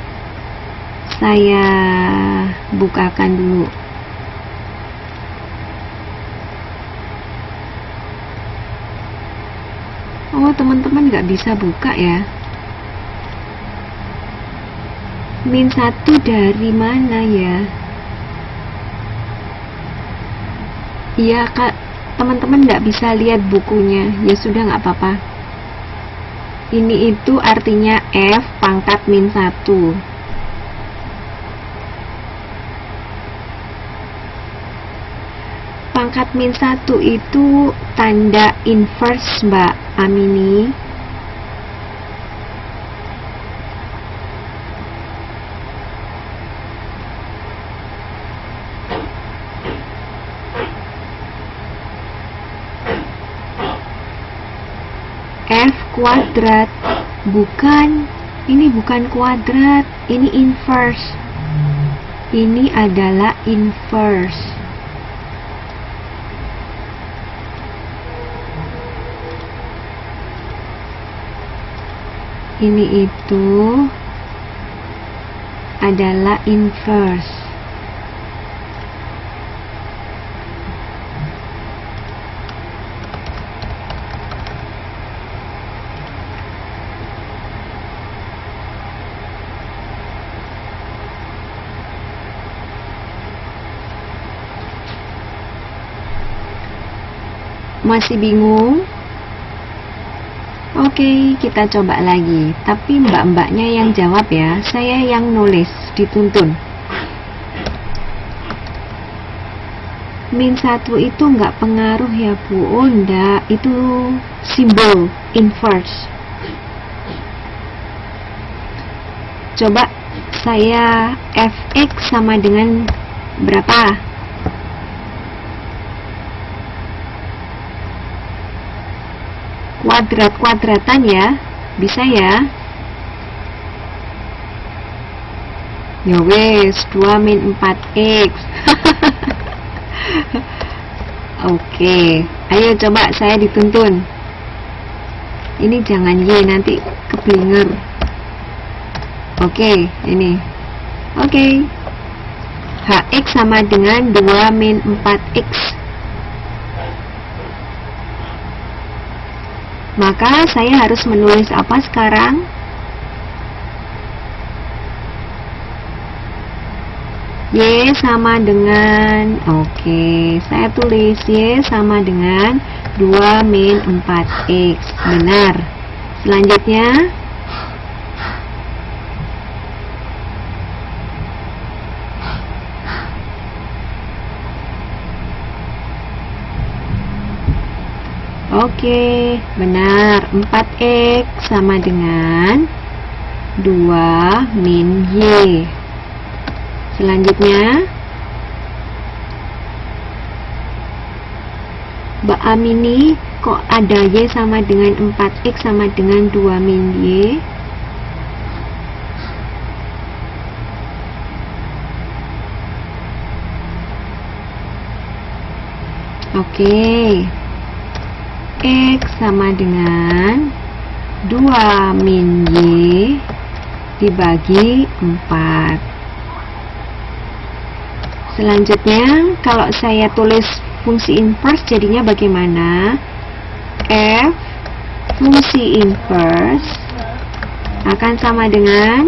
Saya bukakan dulu. Oh teman-teman nggak bisa buka ya. Min 1 dari mana ya? Iya kak, teman-teman nggak bisa lihat bukunya. Ya sudah nggak apa-apa. Ini itu artinya F pangkat min 1. Pangkat min 1 itu tanda inverse Mbak Amini. F kuadrat. Bukan, ini bukan kuadrat, ini inverse. Ini adalah inverse. Ini itu adalah inverse. Masih bingung? Oke, kita coba lagi. Tapi mbak-mbaknya yang jawab ya, saya yang nulis, dituntun. Min 1 itu nggak pengaruh ya Bu. Oh enggak, itu simbol inverse. Coba saya fx sama dengan berapa? Kuadrat-kuadratan ya, bisa ya. Ya wes, 2 min 4x. Oke, ayo coba saya dituntun. Ini jangan Y, nanti keblinger. Oke, ini. Oke. HX sama dengan 2 min 4X. Maka saya harus menulis apa sekarang? Y sama dengan, oke, saya tulis Y sama dengan 2 min 4X. Benar. Selanjutnya, oke, benar. 4X sama dengan 2 min Y. Selanjutnya, Mbak Amini, kok ada Y sama dengan 4X sama dengan 2 min Y? Oke. X sama dengan 2 min Y dibagi 4. Selanjutnya, kalau saya tulis fungsi inverse jadinya bagaimana? F fungsi inverse akan sama dengan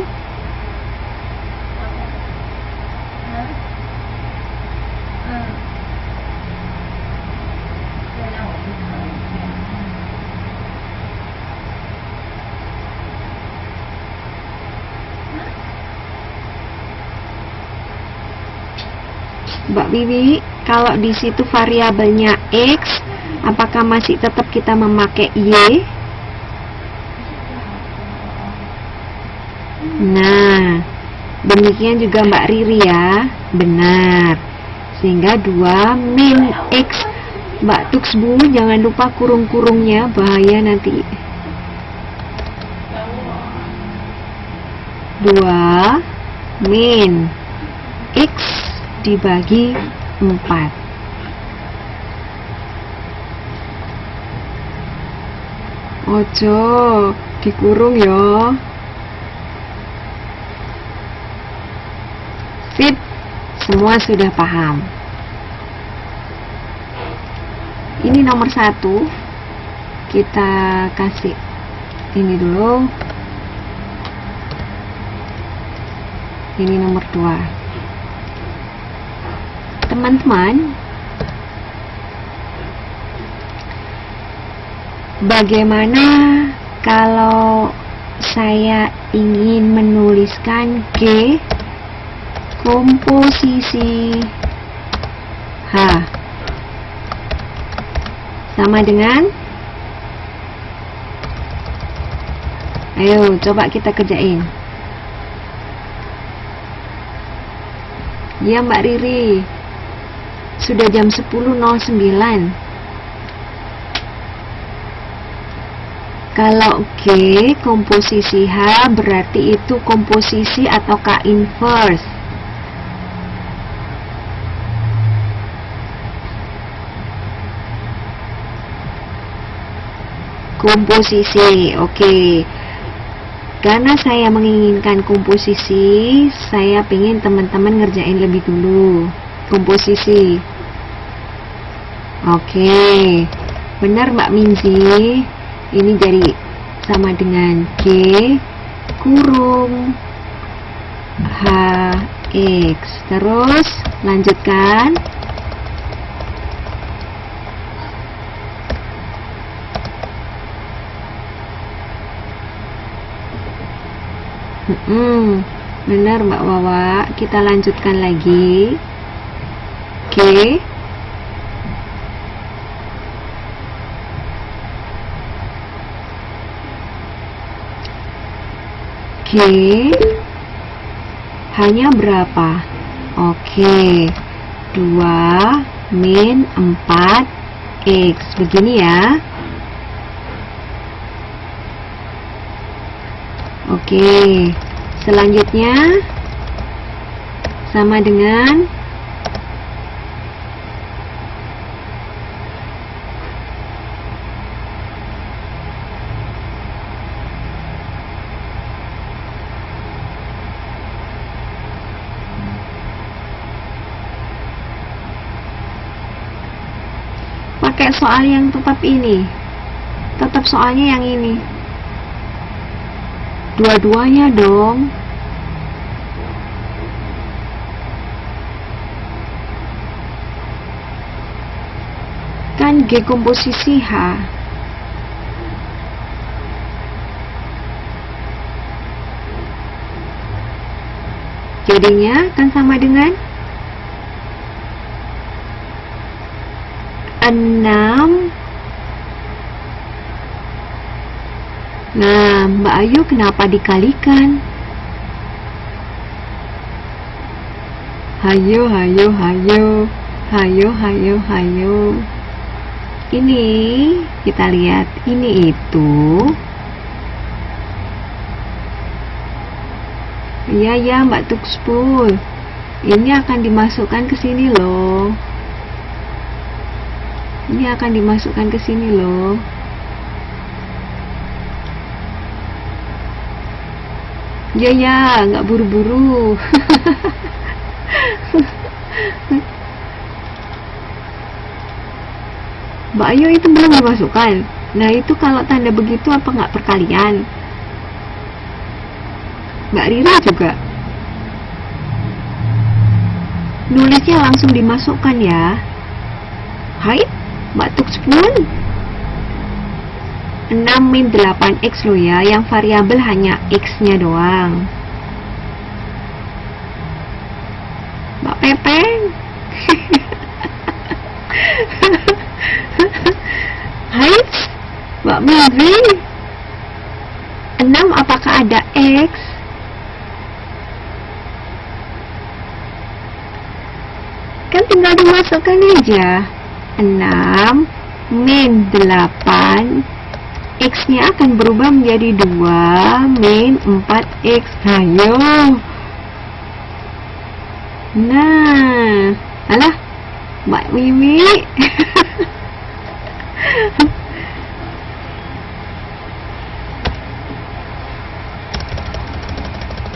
Mbak Bibi, kalau di situ variabelnya X, apakah masih tetap kita memakai Y? Nah, demikian juga Mbak Riri ya, benar. Sehingga 2 min X. Mbak Tuxbu, jangan lupa kurung-kurungnya, bahaya nanti. 2 min X dibagi 4. Ojo dikurung ya. Sip, semua sudah paham. Ini nomor 1. Kita kasih ini dulu. Ini nomor 2. Teman-teman, bagaimana kalau saya ingin menuliskan G komposisi H sama dengan, ayo coba kita kerjain ya Mbak Riri. Sudah jam 10.09. Kalau G komposisi H berarti itu komposisi atau K inverse. Komposisi, oke. Karena saya menginginkan komposisi, saya pengen teman-teman ngerjain lebih dulu komposisi. Oke, benar Mbak Minzi. Ini jadi sama dengan G kurung HX. Terus lanjutkan. Benar Mbak Wawa. Kita lanjutkan lagi. G hanya berapa? Oke, 2 min 4X. Begini ya. Oke, selanjutnya sama dengan pakai soal yang tetap ini, tetap soalnya yang ini, dua-duanya dong. Kan G komposisi H. Jadinya kan sama dengan 6. Nah, Mbak Ayu kenapa dikalikan? Hayo, hayo, hayo. Hayo, hayo, hayo. Ini kita lihat, ini itu. Iya ya Mbak Tukspul, ini akan dimasukkan ke sini loh. Ini akan dimasukkan ke sini loh. Ya ya, nggak buru-buru. Mbak Ayu itu belum dimasukkan. Nah itu kalau tanda begitu apa nggak perkalian? Mbak Rira juga nulisnya langsung dimasukkan ya. Hai Mbak Tukspul, 6 min 8x lo ya, yang variabel hanya x nya doang. Mbak Pepeng. Hai Mbak Mary, 6 apakah ada x? Kan tinggal dimasukkan aja. 6 min 8, x nya akan berubah menjadi 2 min 4x. Ayo. Nah, alah Mbak Wiwi.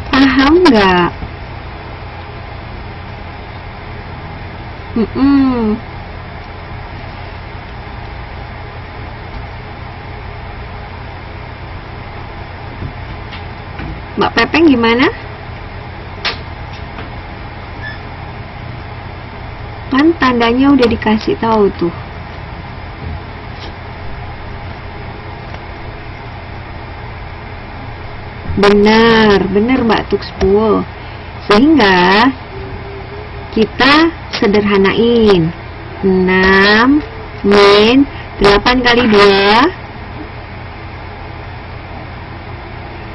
Paham nggak? Mbak Pepeng gimana? Kan tandanya udah dikasih tahu tuh. Benar Mbak Tukspul. Sehingga kita sederhanain. 6 min 8 kali 2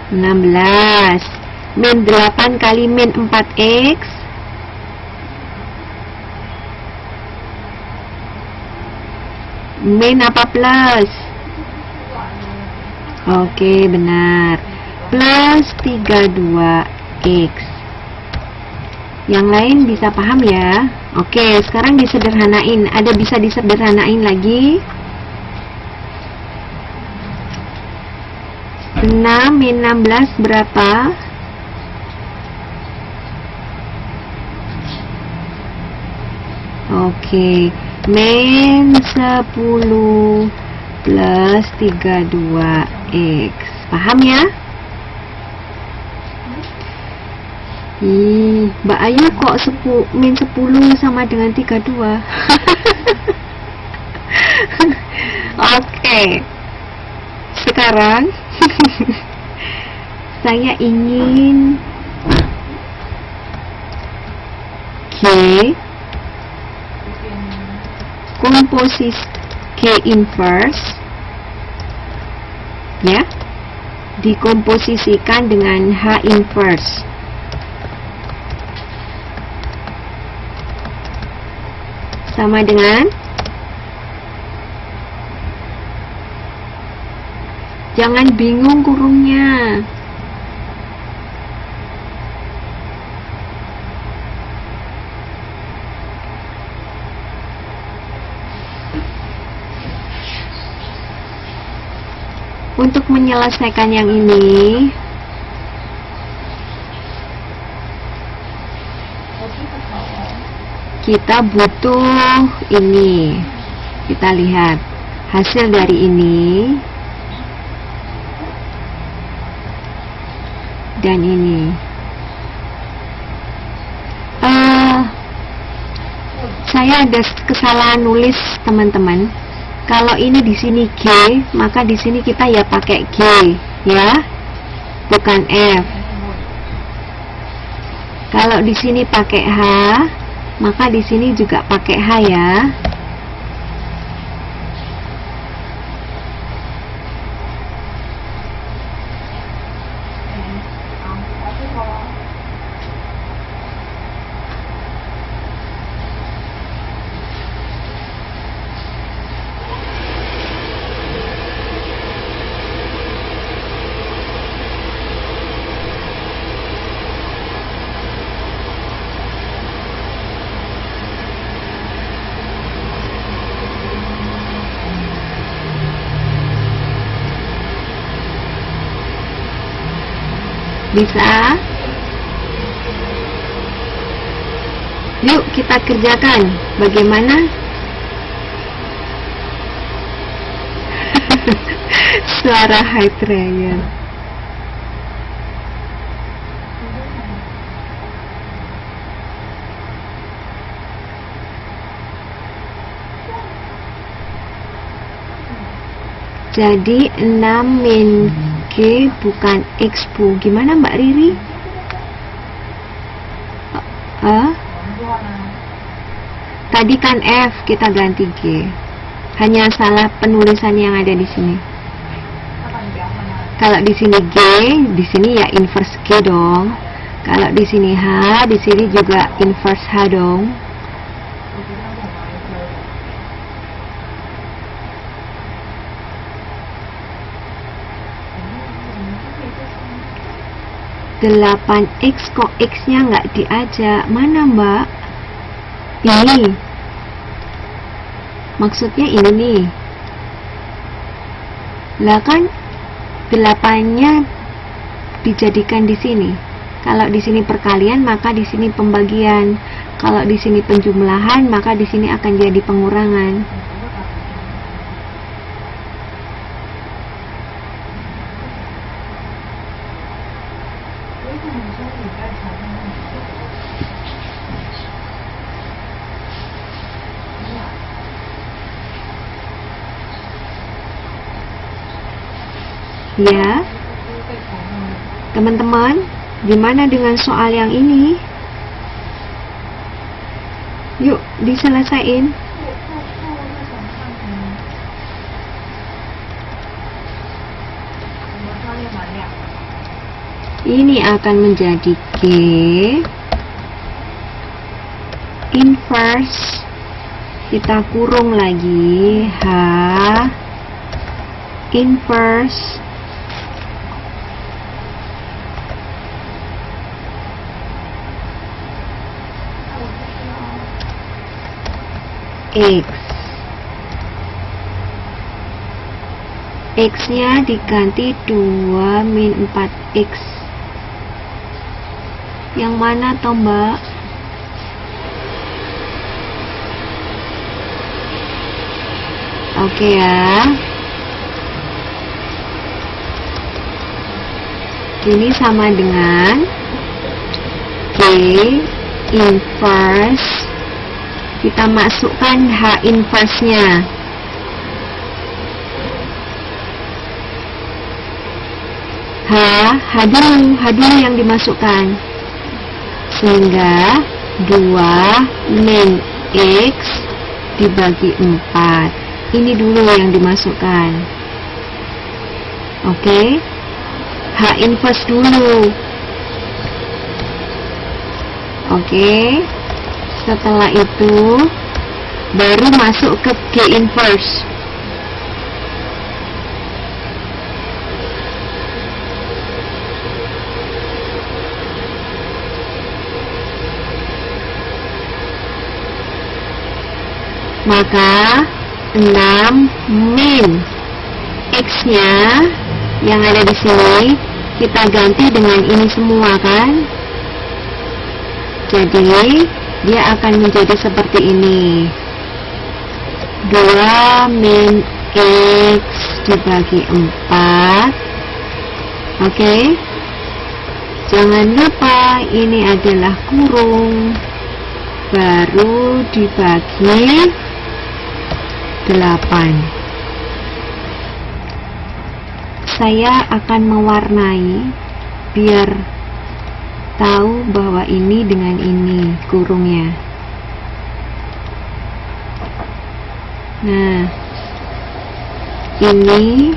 16 min 8 kali min 4x min apa plus? Oke, benar. Plus 32x. Yang lain bisa paham ya? Oke, sekarang disederhanain. Ada bisa disederhanain lagi? 6 min 16 berapa? Oke, min 10 plus 32x. Paham ya? Mbak Ayu kok min 10 sama dengan 32? Oke. Sekarang saya ingin G komposisi K inverse ya, dikomposisikan dengan H inverse. Sama dengan, jangan bingung kurungnya. Untuk menyelesaikan yang ini, kita butuh ini. Kita lihat hasil dari ini dan ini. Saya ada kesalahan nulis, teman-teman. Kalau ini di sini G, maka di sini kita ya pakai G, ya, bukan F. Kalau di sini pakai H, maka di sini juga pakai H, ya. Bisa? Yuk kita kerjakan. Bagaimana? Suara Hydrayan. Jadi 6 min G bukan X, Bu. Gimana Mbak Riri? Tadi kan F, kita ganti G. Hanya salah penulisan yang ada di sini. Kalau di sini G, di sini ya inverse G dong. Kalau di sini H, di sini juga inverse H dong. Delapan X kok X-nya nggak diajak. Mana Mbak? Ini. Maksudnya ini nih. Lah kan 8-nya dijadikan di sini. Kalau di sini perkalian, maka di sini pembagian. Kalau di sini penjumlahan, maka di sini akan jadi pengurangan. Ya, teman-teman, gimana dengan soal yang ini? Yuk, diselesain. Ini akan menjadi G inverse, kita kurung lagi, H inverse X. X-nya diganti 2 min 4X. Yang mana toh Mbak? Oke ya. Ini sama dengan G inverse, kita masukkan H inverse-nya. H dulu yang dimasukkan. Sehingga 2 min X dibagi 4. Ini dulu yang dimasukkan. Oke. H inverse dulu. Oke. Setelah itu baru masuk ke G inverse. Maka 6 min X-nya yang ada di sini kita ganti dengan ini semua kan. Jadi dia akan menjadi seperti ini. 2 min X dibagi 4. Oke. Jangan lupa ini adalah kurung, baru dibagi 8. Saya akan mewarnai biar tahu bahwa ini dengan ini kurungnya. Nah, ini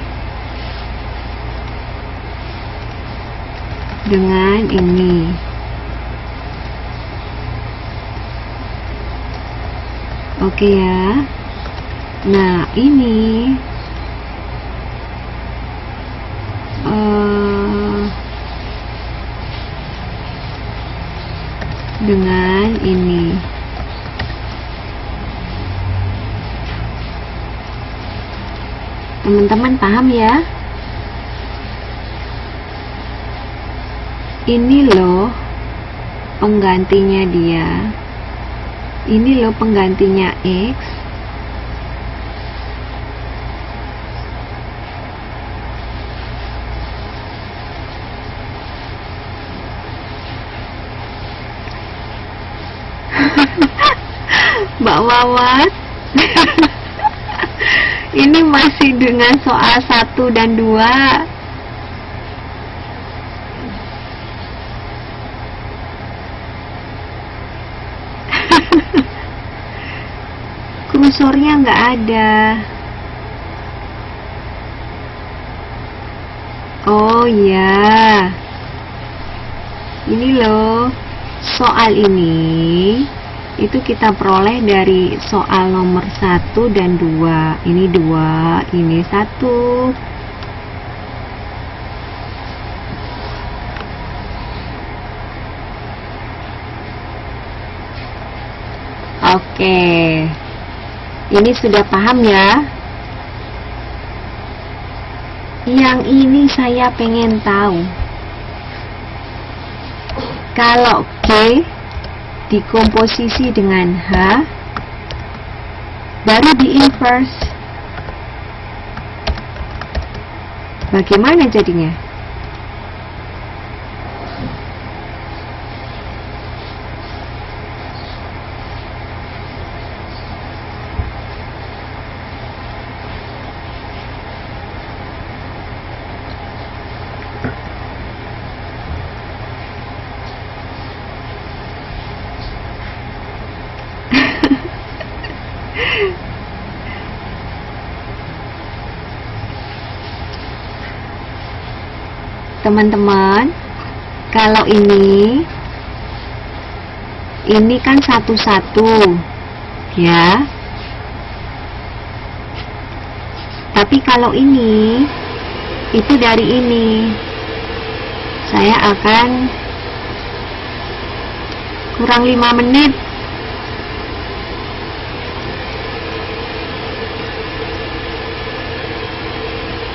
dengan ini. Oke ya. Nah, ini dengan ini. Teman-teman paham ya? Ini loh penggantinya dia. Ini loh penggantinya X. Mbak Wawat. Ini masih dengan soal 1 dan 2. Kursornya nggak ada. Oh ya, ini loh soal ini itu kita peroleh dari soal nomor 1 dan 2. Ini 2, ini 1. Oke, ini sudah paham ya? Yang ini saya pengen tahu, kalau G dikomposisi dengan H baru di inverse, bagaimana jadinya? Teman-teman, kalau ini kan satu-satu ya, tapi kalau ini itu dari ini, saya akan kurang 5 menit.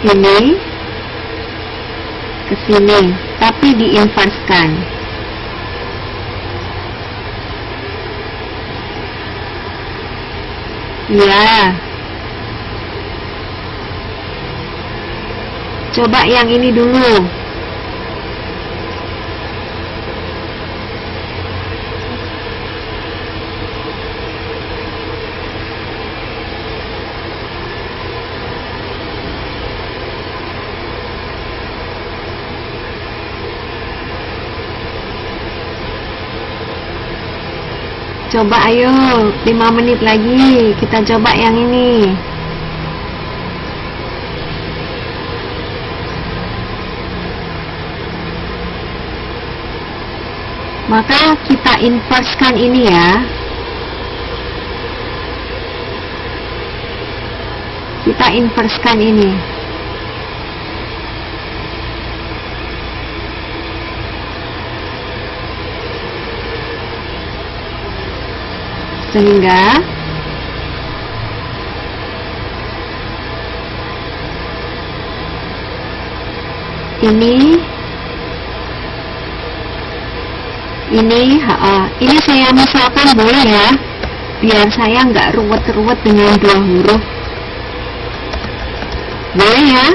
Ini ke sini, tapi diinverskan. Ya. Coba yang ini dulu. Coba ayo, 5 menit lagi kita coba yang ini. Maka kita inverskan ini ya. Kita inverskan ini. Sehingga ini saya misalkan boleh ya, biar saya nggak ruwet-ruwet dengan 2 huruf. Boleh ya?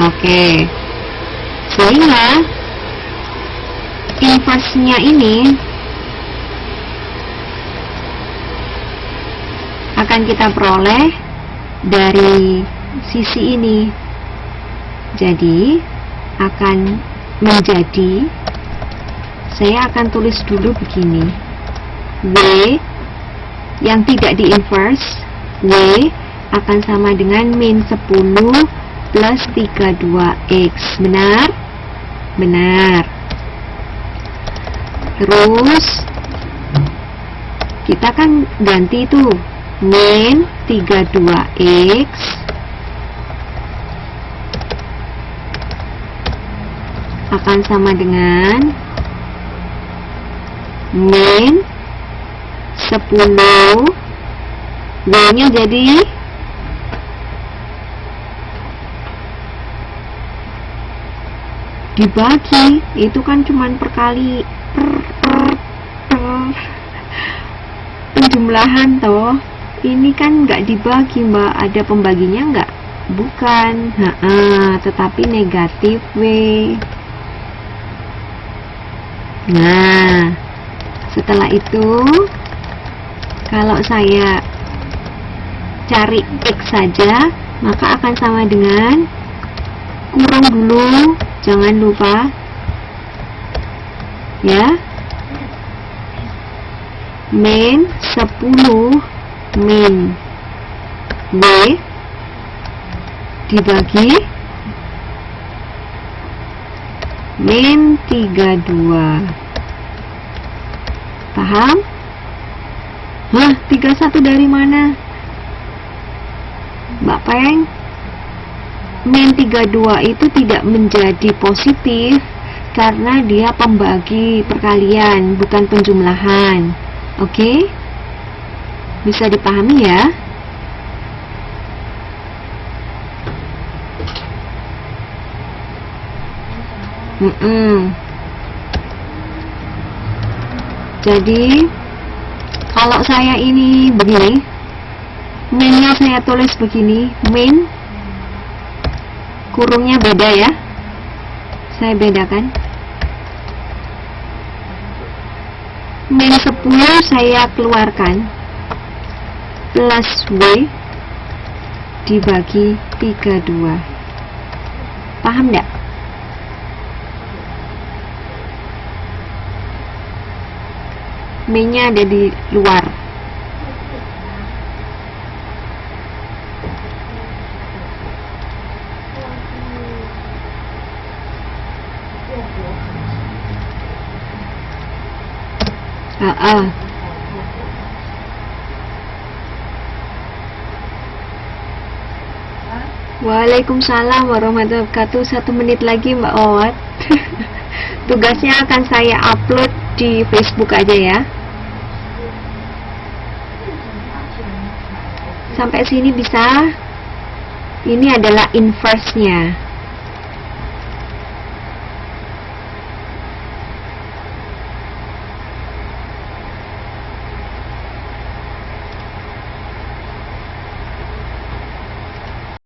Oke. Sehingga inverse-nya ini akan kita peroleh dari sisi ini. Jadi akan menjadi, saya akan tulis dulu begini, W yang tidak di inverse, W akan sama dengan min 10 plus 32X. Benar? Benar. Terus kita kan ganti tuh, min 32X akan sama dengan min 10, W nya jadi dibagi, itu kan cuman perkali per penjumlahan toh. Ini kan nggak dibagi Mbak, ada pembaginya nggak? Bukan, tetapi negatif W. Nah, setelah itu kalau saya cari X saja, maka akan sama dengan, kurung dulu, jangan lupa ya, min 10 min W dibagi min 32. Paham? 31 dari mana? Mbak Peng, min 32 itu tidak menjadi positif karena dia pembagi perkalian, bukan penjumlahan. Oke? Bisa dipahami ya? Jadi kalau saya ini begini, minnya saya tulis begini, min, kurungnya beda ya, saya bedakan, min 10 saya keluarkan, plus W dibagi 32. Paham enggak? Min-nya ada di luar. Waalaikumsalam warahmatullahi wabarakatuh. 1 menit lagi Mbak Owat. Tugasnya akan saya upload di Facebook aja ya. Sampai sini bisa. Ini adalah inverse-nya.